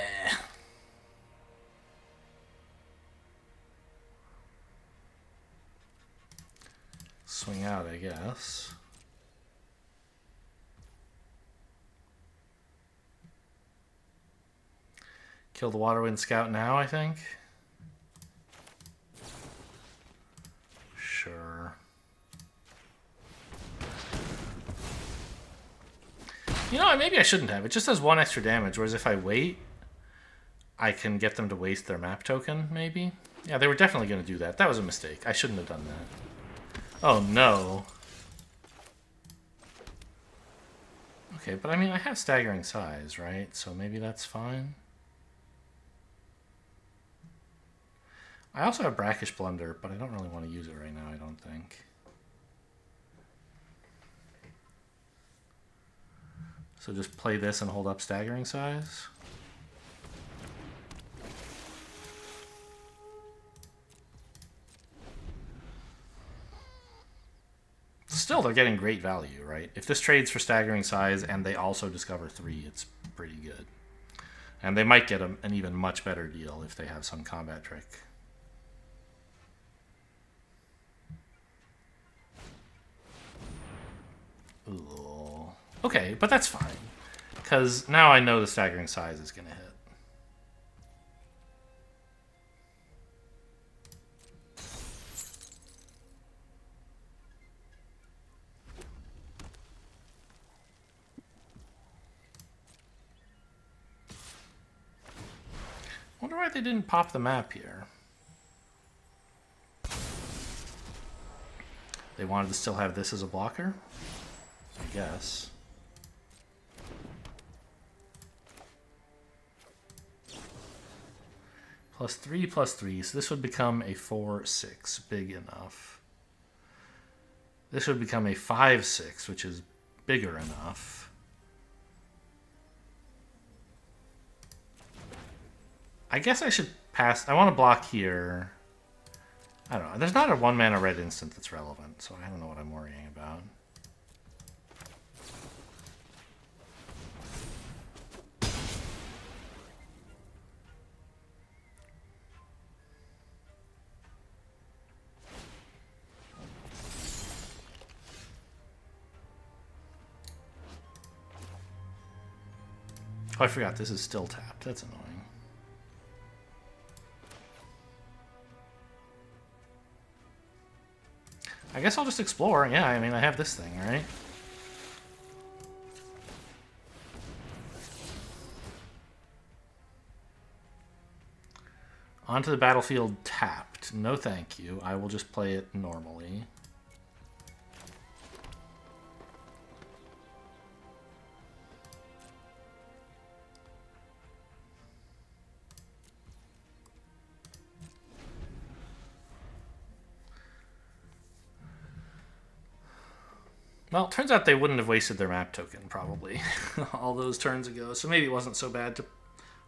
Swing out, I guess. Kill the Waterwind Scout now, I think. Sure. You know, maybe I shouldn't have. It just does 1 extra damage, whereas if I wait, I can get them to waste their map token, maybe? Yeah, they were definitely going to do that. That was a mistake. I shouldn't have done that. Oh, no. Okay, but I mean, I have staggering size, right? So maybe that's fine. I also have Brackish Blunder, but I don't really want to use it right now, I don't think. So just play this and hold up staggering size. Still, they're getting great value, right? If this trades for staggering size and they also discover 3, it's pretty good. And they might get an even much better deal if they have some combat trick. Ooh. Okay, but that's fine. Because now I know the staggering size is going to hit. Wonder why they didn't pop the map here. They wanted to still have this as a blocker? I guess. +3/+3, so this would become a 4/6, big enough. This would become a 5/6, which is bigger enough. I guess I should pass. I want to block here. I don't know. There's not a 1-mana red instant that's relevant, so I don't know what I'm worrying about. Oh, I forgot. This is still tapped. That's annoying. I guess I'll just explore. Yeah, I mean, I have this thing, right? Onto the battlefield tapped. No thank you. I will just play it normally. Well, it turns out they wouldn't have wasted their map token, probably, all those turns ago. So maybe it wasn't so bad to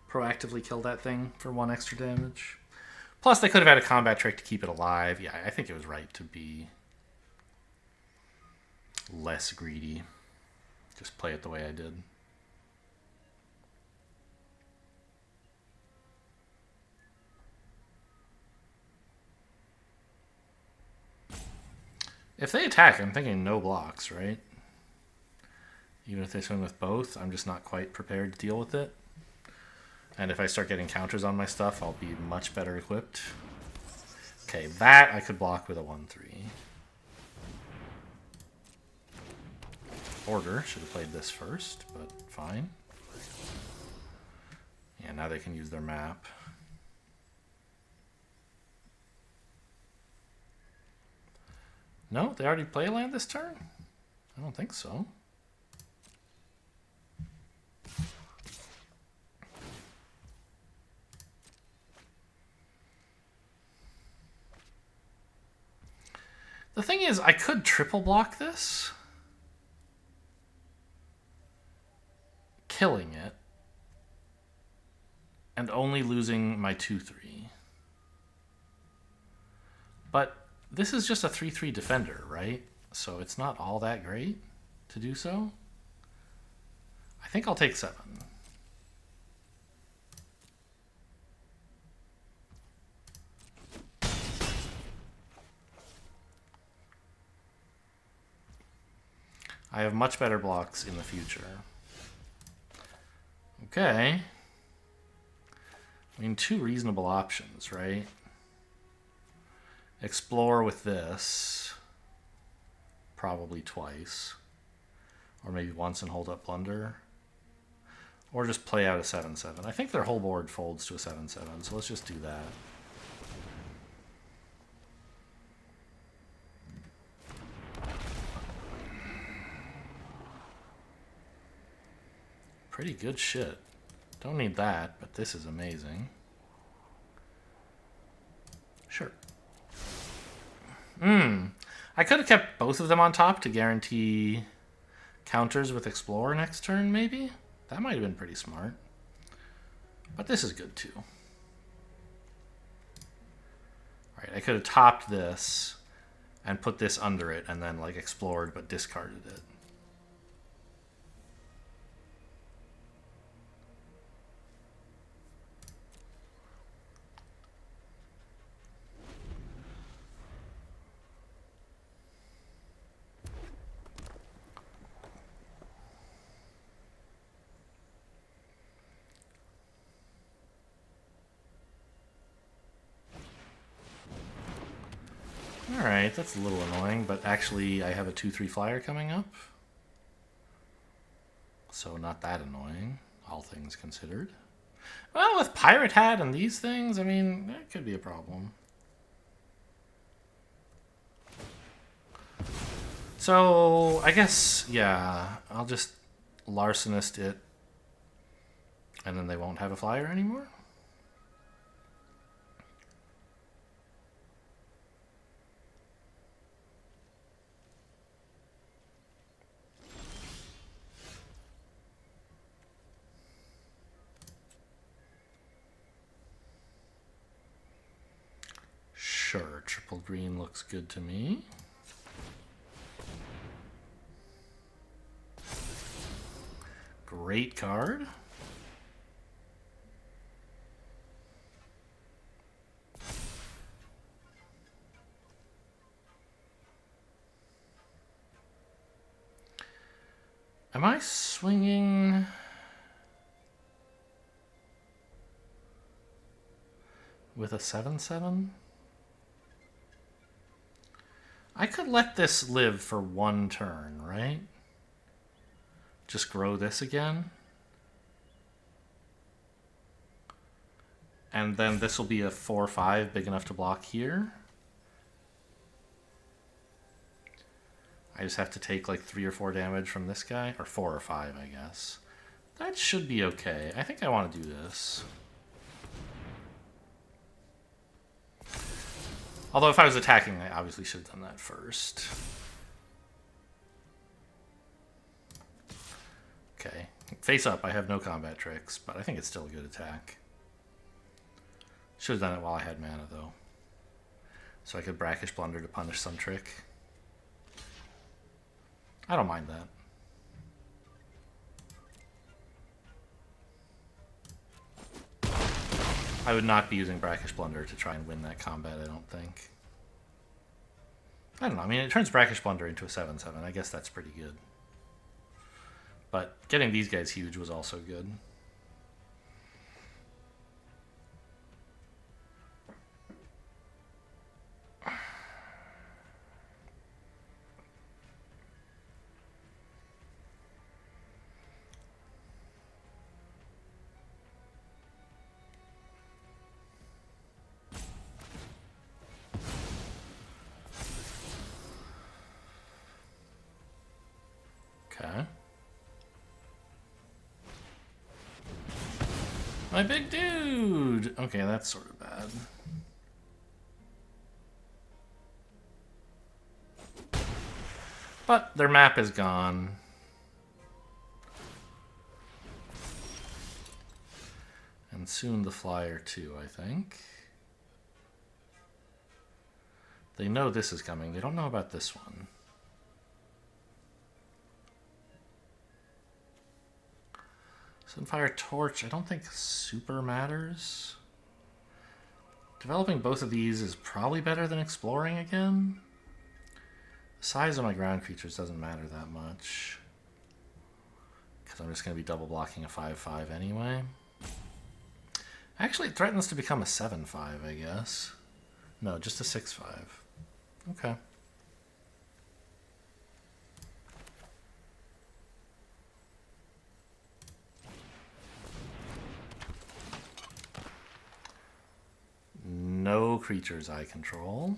proactively kill that thing for 1 extra damage. Plus, they could have had a combat trick to keep it alive. Yeah, I think it was right to be less greedy. Just play it the way I did. If they attack, I'm thinking no blocks, right? Even if they swing with both, I'm just not quite prepared to deal with it. And if I start getting counters on my stuff, I'll be much better equipped. Okay, that I could block with a 1/3. Order, should have played this first, but fine. Yeah, now they can use their map. No, they already play land this turn? I don't think so. The thing is, I could triple block this, killing it, and only losing my 2/3. But this is just a 3/3 defender, right? So it's not all that great to do so. I think I'll take 7. I have much better blocks in the future. Okay. I mean, 2 reasonable options, right? Explore with this. Probably twice. Or maybe once and hold up Plunder. Or just play out a 7/7. I think their whole board folds to a 7/7, so let's just do that. Pretty good shit. Don't need that, but this is amazing. Sure. I could have kept both of them on top to guarantee counters with Explore next turn, maybe? That might have been pretty smart. But this is good, too. Alright, I could have topped this and put this under it and then, like, explored but discarded it. Alright, that's a little annoying, but actually I have a 2/3 flyer coming up. So not that annoying, all things considered. Well, with Pirate Hat and these things, I mean, that could be a problem. So, I guess, yeah, I'll just Larcenist it, and then they won't have a flyer anymore? Sure, triple green looks good to me. Great card. Am I swinging? With a 7/7? I could let this live for one turn, right? Just grow this again. And then this will be a 4/5 big enough to block here. I just have to take like 3 or 4 damage from this guy. Or 4 or 5, I guess. That should be okay. I think I want to do this. Although if I was attacking, I obviously should have done that first. Okay. Face up, I have no combat tricks, but I think it's still a good attack. Should have done it while I had mana, though. So I could Brackish Blunder to punish some trick. I don't mind that. I would not be using Brackish Blunder to try and win that combat, I don't think. I don't know, I mean, it turns Brackish Blunder into a 7/7. I guess that's pretty good. But getting these guys huge was also good. Okay. My big dude! Okay, that's sort of bad. But their map is gone. And soon the flyer too, I think. They know this is coming. They don't know about this one. Sunfire Torch, I don't think super matters. Developing both of these is probably better than exploring again. The size of my ground creatures doesn't matter that much, because I'm just going to be double blocking a 5/5 anyway. Actually, it threatens to become a 7/5, I guess. No, just a 6/5. Okay. No creatures I control.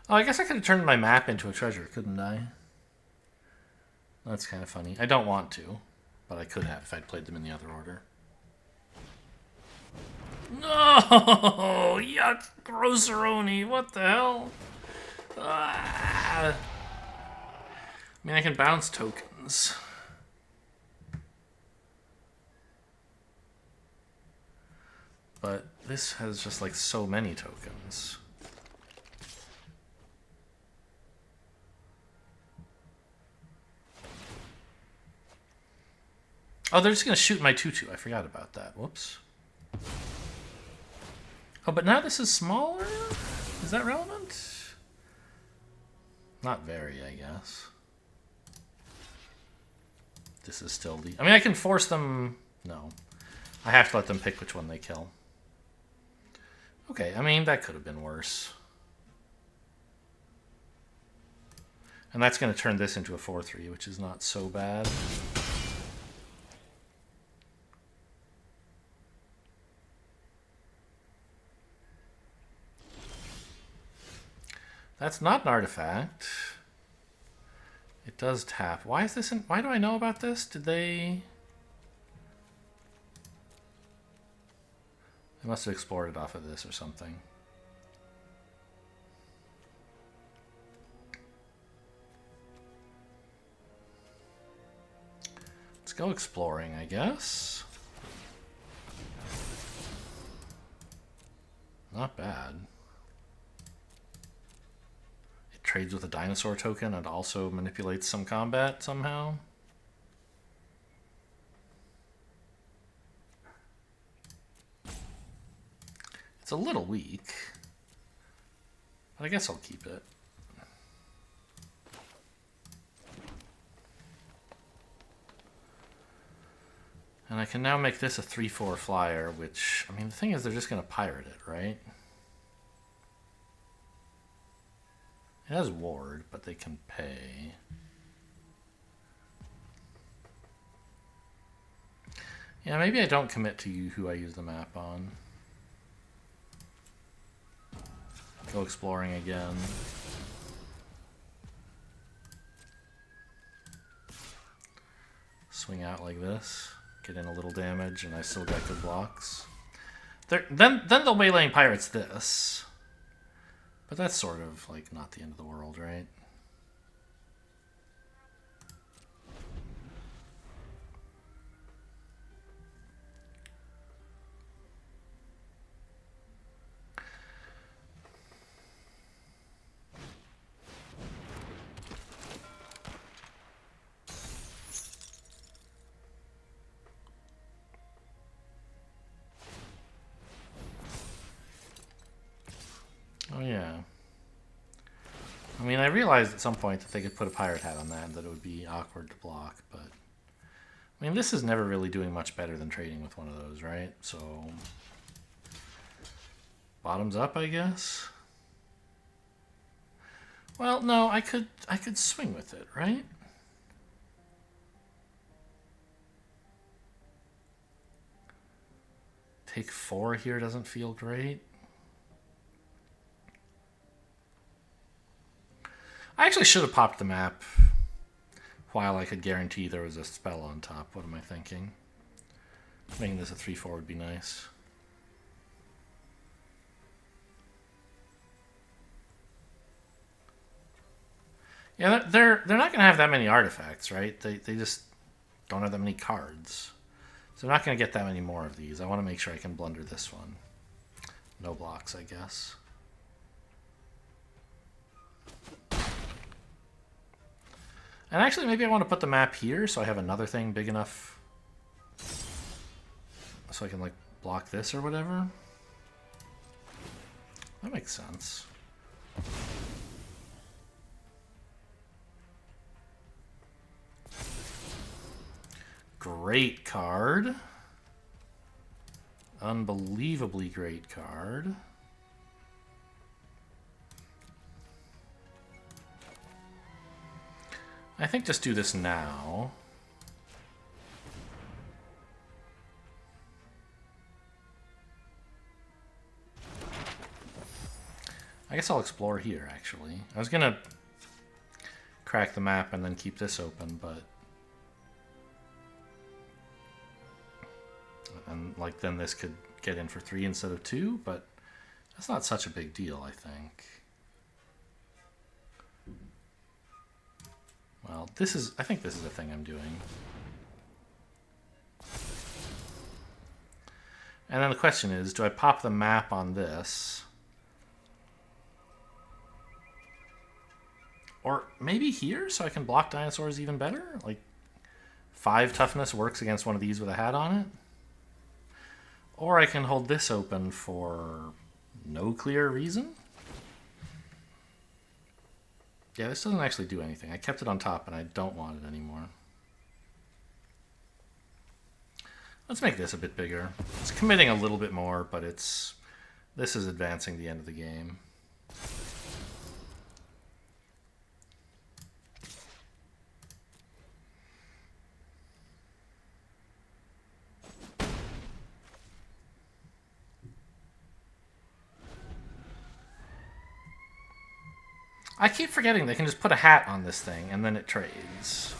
Oh, I guess I could have turned my map into a treasure, couldn't I? That's kind of funny. I don't want to, but I could have if I'd played them in the other order. No! Yuck! Grosseroni! What the hell? Ah. I mean, I can bounce tokens. But this has just like so many tokens. Oh, they're just going to shoot my 2/2. I forgot about that. Whoops. Oh, but now this is smaller? Is that relevant? Not very, I guess. This is still the... I mean, I can force them... No. I have to let them pick which one they kill. Okay, I mean, that could have been worse. And that's going to turn this into a 4-3, which is not so bad. That's not an artifact. It does tap. Why is this in... Why do I know about this? Did they... They must have explored it off of this or something. Let's go exploring, I guess. Not bad. It trades with a dinosaur token and also manipulates some combat somehow. It's a little weak, but I guess I'll keep it. And I can now make this a 3/4 flyer, which, I mean, the thing is they're just going to pirate it, right? It has ward, but they can pay. Yeah, maybe I don't commit to who I use the map on. Go exploring again. Swing out like this. Get in a little damage, and I still got good blocks. Then the Waylaying Pirate's this. But that's sort of, like, not the end of the world, right? Oh, yeah. I mean, I realized at some point that they could put a pirate hat on that and that it would be awkward to block, but... I mean, this is never really doing much better than trading with one of those, right? So... Bottoms up, I guess? Well, no, I could swing with it, right? Take 4 here doesn't feel great. I actually should have popped the map while I could guarantee there was a spell on top. What am I thinking? Making this a 3/4 would be nice. Yeah, they're not going to have that many artifacts, right? They just don't have that many cards. So they're not going to get that many more of these. I want to make sure I can blunder this one. No blocks, I guess. And actually, maybe I want to put the map here so I have another thing big enough so I can, like, block this or whatever. That makes sense. Great card. Unbelievably great card. I think just do this now. I guess I'll explore here, actually. I was gonna crack the map and then keep this open, but... And, like, then this could get in for 3 instead of 2, but that's not such a big deal, I think. Well, I think this is the thing I'm doing. And then the question is, do I pop the map on this? Or maybe here, so I can block dinosaurs even better? Like, 5 toughness works against one of these with a hat on it? Or I can hold this open for no clear reason? Yeah, this doesn't actually do anything. I kept it on top and I don't want it anymore. Let's make this a bit bigger. It's committing a little bit more, but this is advancing the end of the game. I keep forgetting they can just put a hat on this thing and then it trades.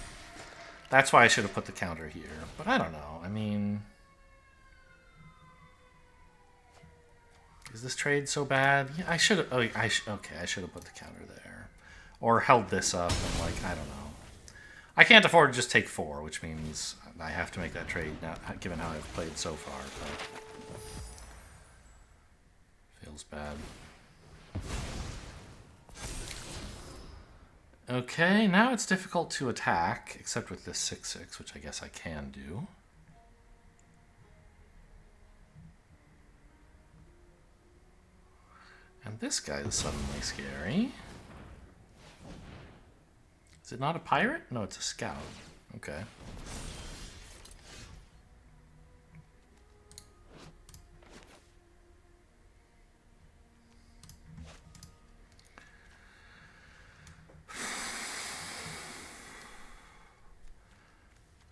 That's why I should have put the counter here. But I don't know. I mean, is this trade so bad? Yeah, I should have. Oh, okay, I should have put the counter there, or held this up and like I don't know. I can't afford to just take 4, which means I have to make that trade now, given how I've played so far. But feels bad. Okay, now it's difficult to attack, except with this 6/6, which I guess I can do. And this guy is suddenly scary. Is it not a pirate? No, it's a scout. Okay.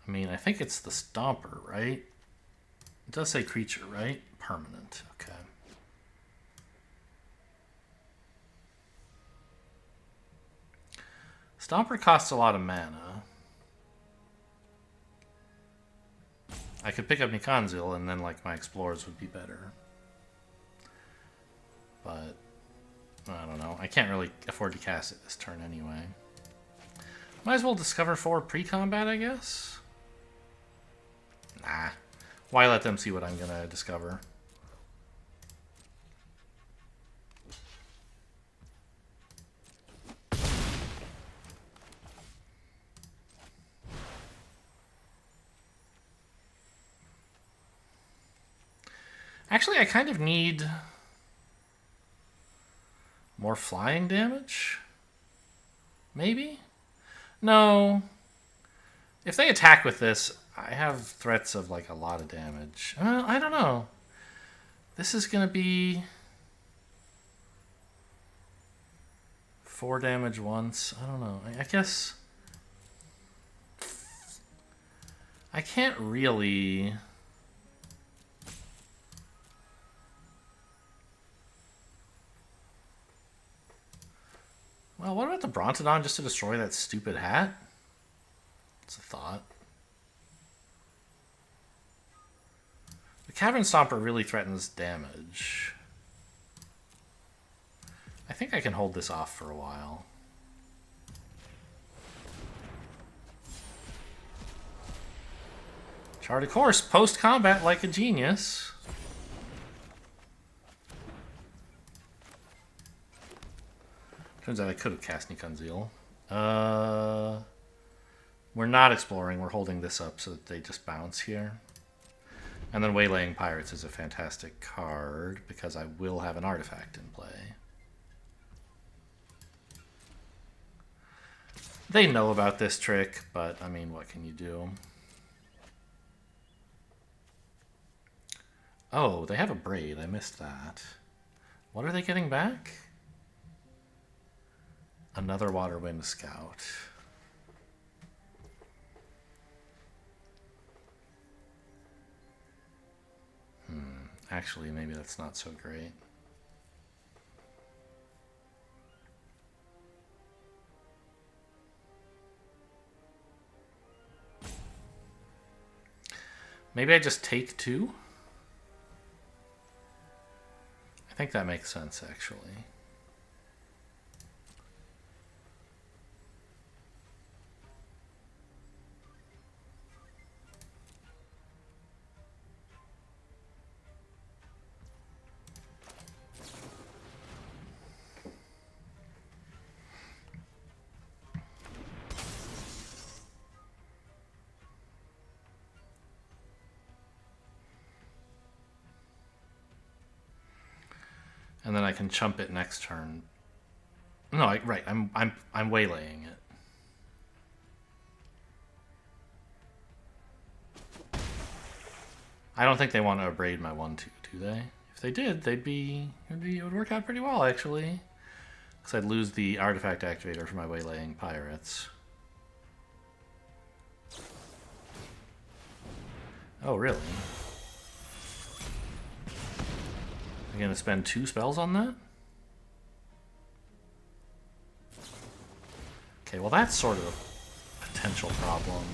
I mean, I think it's the Stomper, right? It does say creature, right? Permanent. Okay. Stomper costs a lot of mana. I could pick up Nikanzil and then like my explorers would be better. But I don't know. I can't really afford to cast it this turn anyway. Might as well discover 4 pre-combat, I guess. Nah. Why let them see what I'm gonna discover? Actually, I kind of need more flying damage. Maybe? No. If they attack with this, I have threats of like a lot of damage. I don't know. This is going to be 4 damage once. I don't know. I guess I can't really. Well, what about the Brontodon just to destroy that stupid hat? It's a thought. The Cavern Stomper really threatens damage. I think I can hold this off for a while. Chart a course post-combat like a genius. Turns out I could have cast Nikanzil. We're not exploring. We're holding this up so that they just bounce here. And then Waylaying Pirates is a fantastic card because I will have an artifact in play. They know about this trick, but I mean, what can you do? Oh, they have a Braid. I missed that. What are they getting back? Another Waterwind Scout. Actually, maybe that's not so great. Maybe I just take 2? I think that makes sense, actually. And then I can chump it next turn. No, right. I'm waylaying it. I don't think they want to abrade my 1/2, do they? If they did, it would work out pretty well, actually. Because I'd lose the artifact activator for my waylaying pirates. Oh, really? I'm going to spend 2 spells on that? Okay, well that's sort of a potential problem.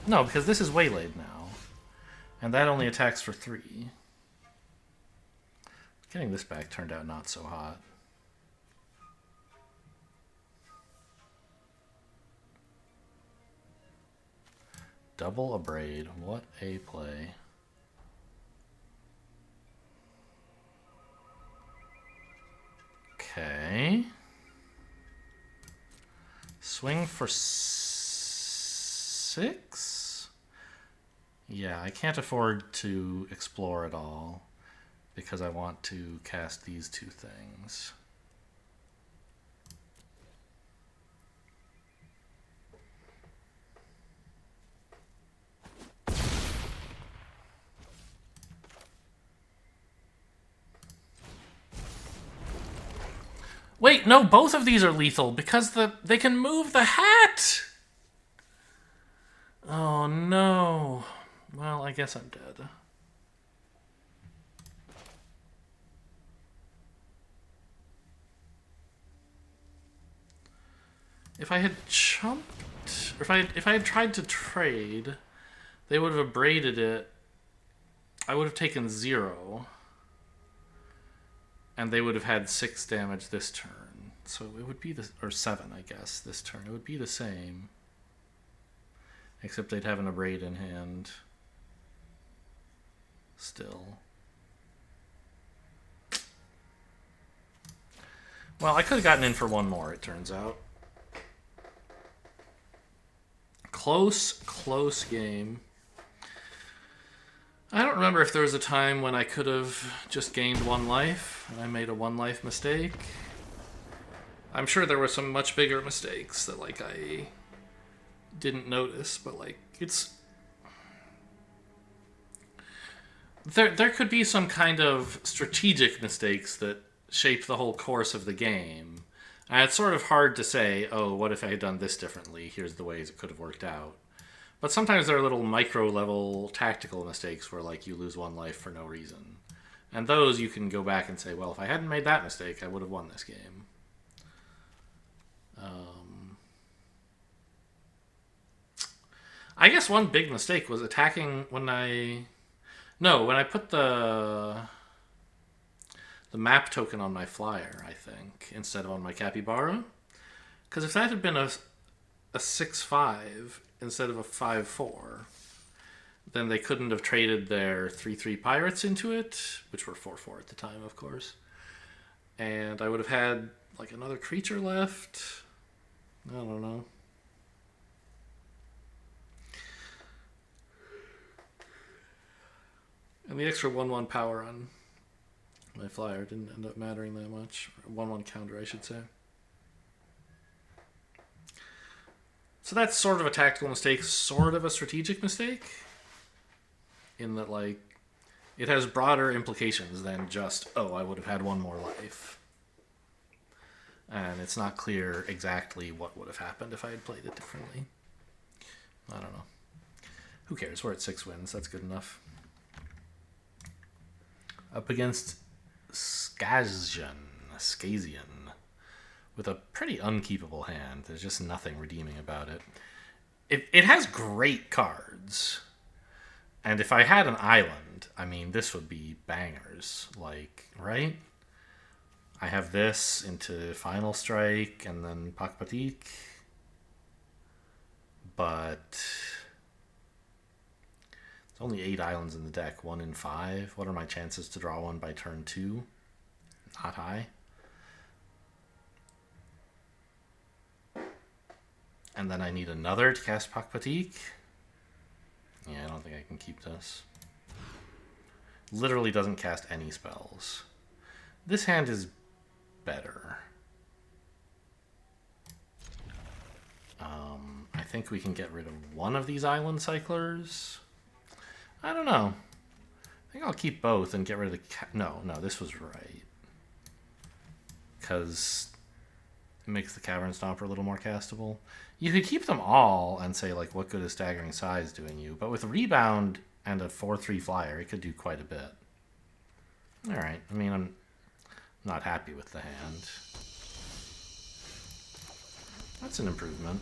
No, because this is waylaid now. And that only attacks for 3. Getting this back turned out not so hot. Double abrade. What a play. Okay. Swing for 6? Yeah, I can't afford to explore at all because I want to cast these 2 things. Wait, no, both of these are lethal because they can move the hat! Oh no. Well, I guess I'm dead. If I had chumped, or if I had tried to trade, they would have abraded it. I would have taken 0. And they would have had 6 damage this turn. So it would be or 7, I guess, this turn. It would be the same. Except they'd have an abrade in hand. Still. Well, I could have gotten in for 1 more, it turns out. Close game. I don't remember if there was a time when I could have just gained 1 life and I made a 1 life mistake. I'm sure there were some much bigger mistakes that like I didn't notice, but like it's there could be some kind of strategic mistakes that shape the whole course of the game. And it's sort of hard to say, oh, what if I had done this differently? Here's the ways it could have worked out. But sometimes there are little micro-level tactical mistakes where, like, you lose 1 life for no reason. And those you can go back and say, well, if I hadn't made that mistake, I would have won this game. I guess one big mistake was attacking when I put the map token on my flyer, I think, instead of on my capybara. Because if that had been a 6/5 instead of a 5/4, then they couldn't have traded their 3/3 pirates into it, which were 4/4 at the time, of course. And I would have had like another creature left. I don't know. And the extra 1/1 power on my flyer didn't end up mattering that much. 1/1 counter, I should say. So that's sort of a tactical mistake, sort of a strategic mistake. In that, like, it has broader implications than just, oh, I would have had 1 more life. And it's not clear exactly what would have happened if I had played it differently. I don't know. Who cares? We're at 6 wins. That's good enough. Up against Skazian, with a pretty unkeepable hand. There's just nothing redeeming about it. It has great cards. And if I had an island, I mean, this would be bangers. Like, right? I have this into Final Strike and then Pakpatik. But there's only 8 islands in the deck, 1 in 5. What are my chances to draw 1 by turn 2? Not high. And then I need another to cast Pakpatik. Yeah, I don't think I can keep this. Literally doesn't cast any spells. This hand is better. I think we can get rid of one of these island cyclers. I don't know. think I'll keep both and get rid of the... No, this was right. Because it makes the Cavern Stomper a little more castable. You could keep them all and say, like, what good is Staggering Size doing you? But with Rebound and a 4/3 flyer, it could do quite a bit. Alright, I mean, I'm not happy with the hand. That's an improvement.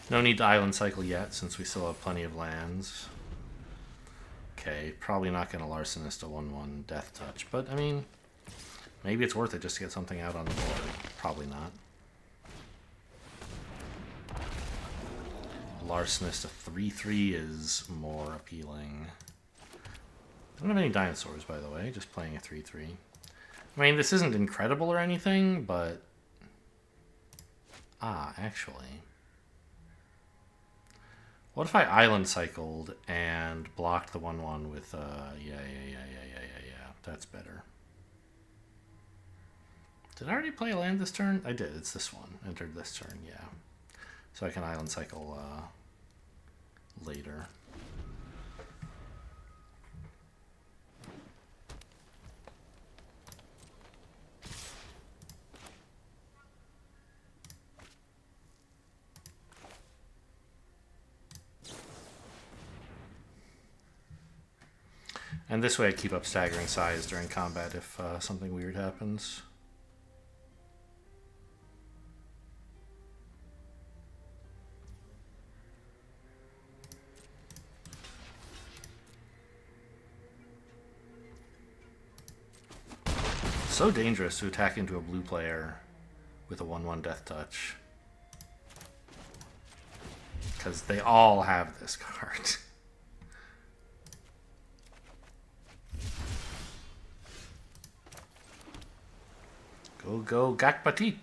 No need to island cycle yet, since we still have plenty of lands. Okay, probably not going to Larcenist a 1/1 Death Touch, but I mean, maybe it's worth it just to get something out on the board. Probably not. Larcenist a 3/3 is more appealing. I don't have any dinosaurs, by the way, just playing a 3/3. I mean, this isn't incredible or anything, but... actually... What if I island cycled and blocked the 1/1 with, yeah. That's better. Did I already play a land this turn? I did. It's this one. Entered this turn, yeah. So I can island cycle, later. And this way I keep up Staggering Size during combat if something weird happens. So dangerous to attack into a blue player with a 1/1 Death Touch. Because they all have this card. Go Gakbatik.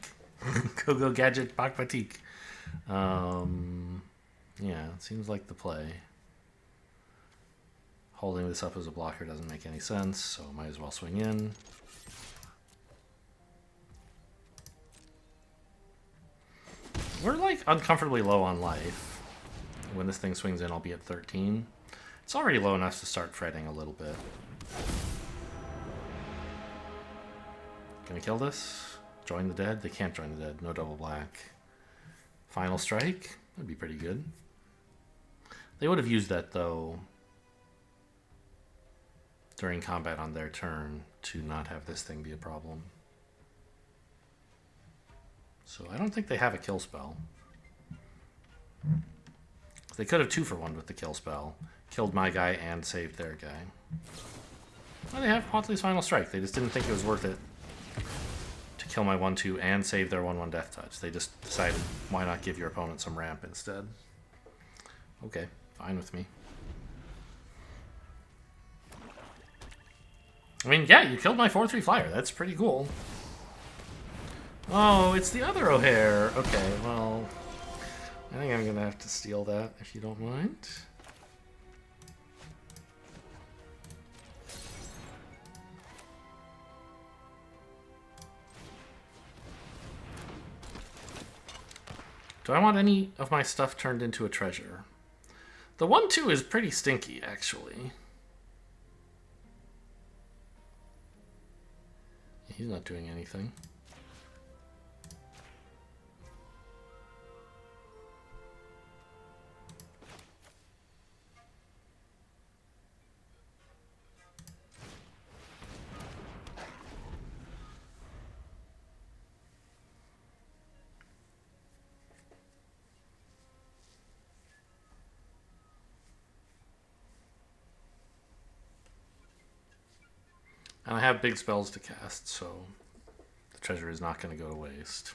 Go Gadget Bakbatik. Yeah, it seems like the play. Holding this up as a blocker doesn't make any sense, so might as well swing in. We're like uncomfortably low on life. When this thing swings in, I'll be at 13. It's already low enough to start fretting a little bit. Gonna kill this? Join the dead? They can't join the dead. No double black. Final strike? That'd be pretty good. They would have used that, though, during combat on their turn to not have this thing be a problem. So I don't think they have a kill spell. They could have 2-for-1 with the kill spell. Killed my guy and saved their guy. Well, they have Hauntly's Final Strike. They just didn't think it was worth it to kill my 1/2 and save their 1/1 Death Touch. They just decided, why not give your opponent some ramp instead? Okay, fine with me. I mean, yeah, you killed my 4/3 flyer. That's pretty cool. Oh, it's the other O'Hare. Okay, well, I think I'm going to have to steal that, if you don't mind. Do I want any of my stuff turned into a treasure? The 1/2 is pretty stinky, actually. He's not doing anything. And I have big spells to cast, so the treasure is not going to go to waste.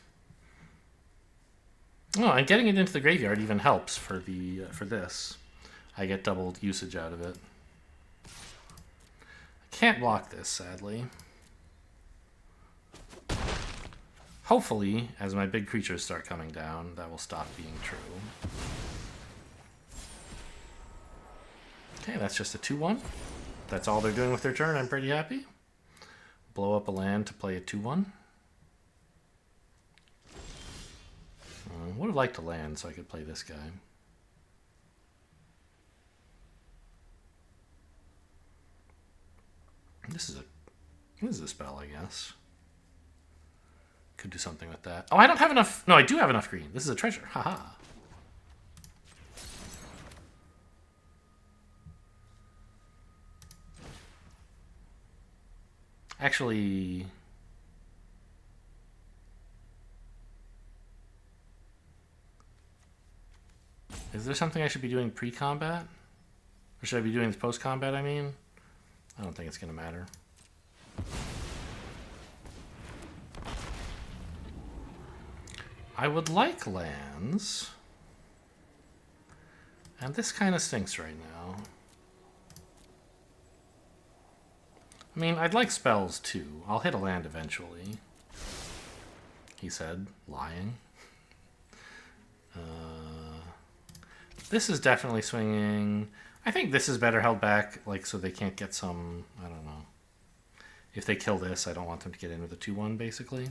Oh, and getting it into the graveyard even helps for the for this. I get doubled usage out of it. I can't block this, sadly. Hopefully, as my big creatures start coming down, that will stop being true. Okay, that's just a 2-1. That's all they're doing with their turn. I'm pretty happy. Blow up a land to play a 2-1. Would have liked to land so I could play this guy. This is a spell, I guess. Could do something with that. Oh, I don't have enough. No, I do have enough green. This is a treasure. Haha. Actually, is there something I should be doing pre-combat? Or should I be doing this post-combat, I mean? I don't think it's going to matter. I would like lands. And this kind of stinks right now. I mean, I'd like spells too. I'll hit a land eventually. He said, lying. This is definitely swinging. I think this is better held back, like, so they can't get some, I don't know. If they kill this, I don't want them to get in with a 2-1, basically.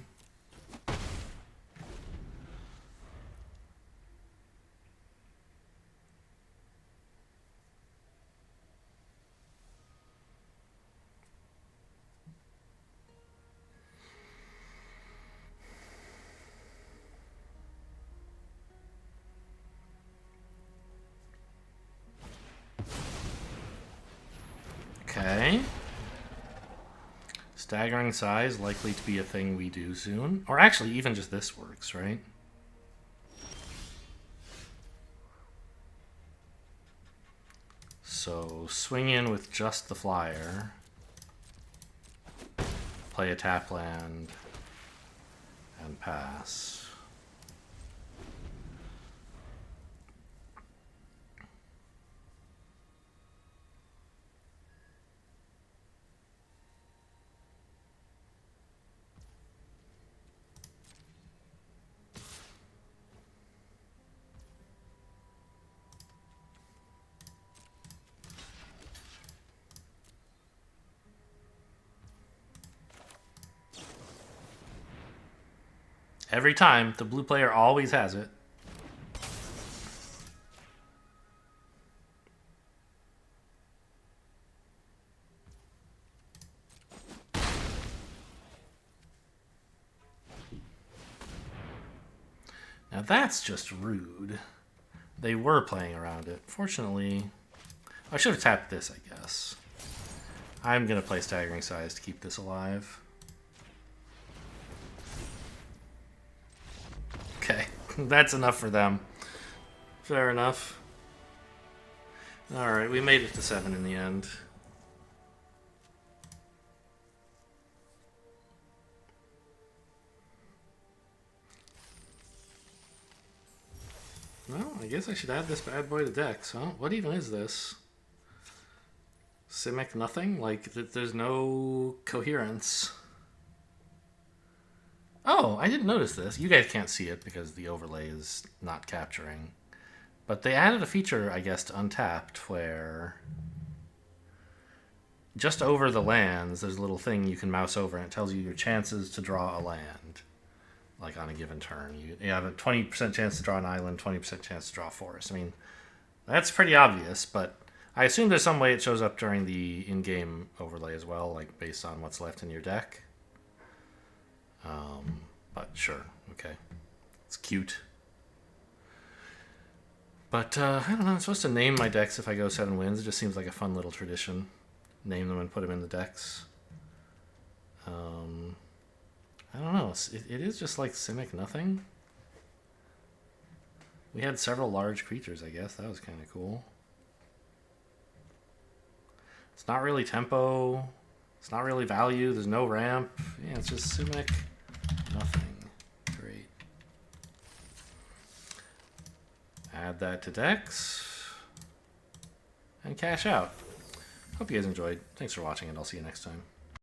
Okay. Staggering size, likely to be a thing we do soon. Or actually, even just this works, right? So, swing in with just the flyer. Play a tap land. And pass. Every time, the blue player always has it. Now that's just rude. They were playing around it. Fortunately, I should have tapped this, I guess. I'm going to play Staggering Size to keep this alive. Okay, that's enough for them. Fair enough. Alright, we made it to 7 in the end. Well, I guess I should add this bad boy to decks, huh? What even is this? Simic Nothing? Like, there's no coherence. Oh, I didn't notice this. You guys can't see it because the overlay is not capturing. But they added a feature, I guess, to Untapped where just over the lands, there's a little thing you can mouse over and it tells you your chances to draw a land. Like on a given turn. You have a 20% chance to draw an island, 20% chance to draw a forest. I mean, that's pretty obvious, but I assume there's some way it shows up during the in-game overlay as well, like based on what's left in your deck. But sure, okay. It's cute. But, I don't know, I'm supposed to name my decks if I go 7 wins. It just seems like a fun little tradition. Name them and put them in the decks. I don't know. It is just like Simic Nothing. We had several large creatures, I guess. That was kind of cool. It's not really tempo. It's not really value. There's no ramp. Yeah, it's just Simic Nothing. Great. Add that to decks. And cash out. Hope you guys enjoyed. Thanks for watching, and I'll see you next time.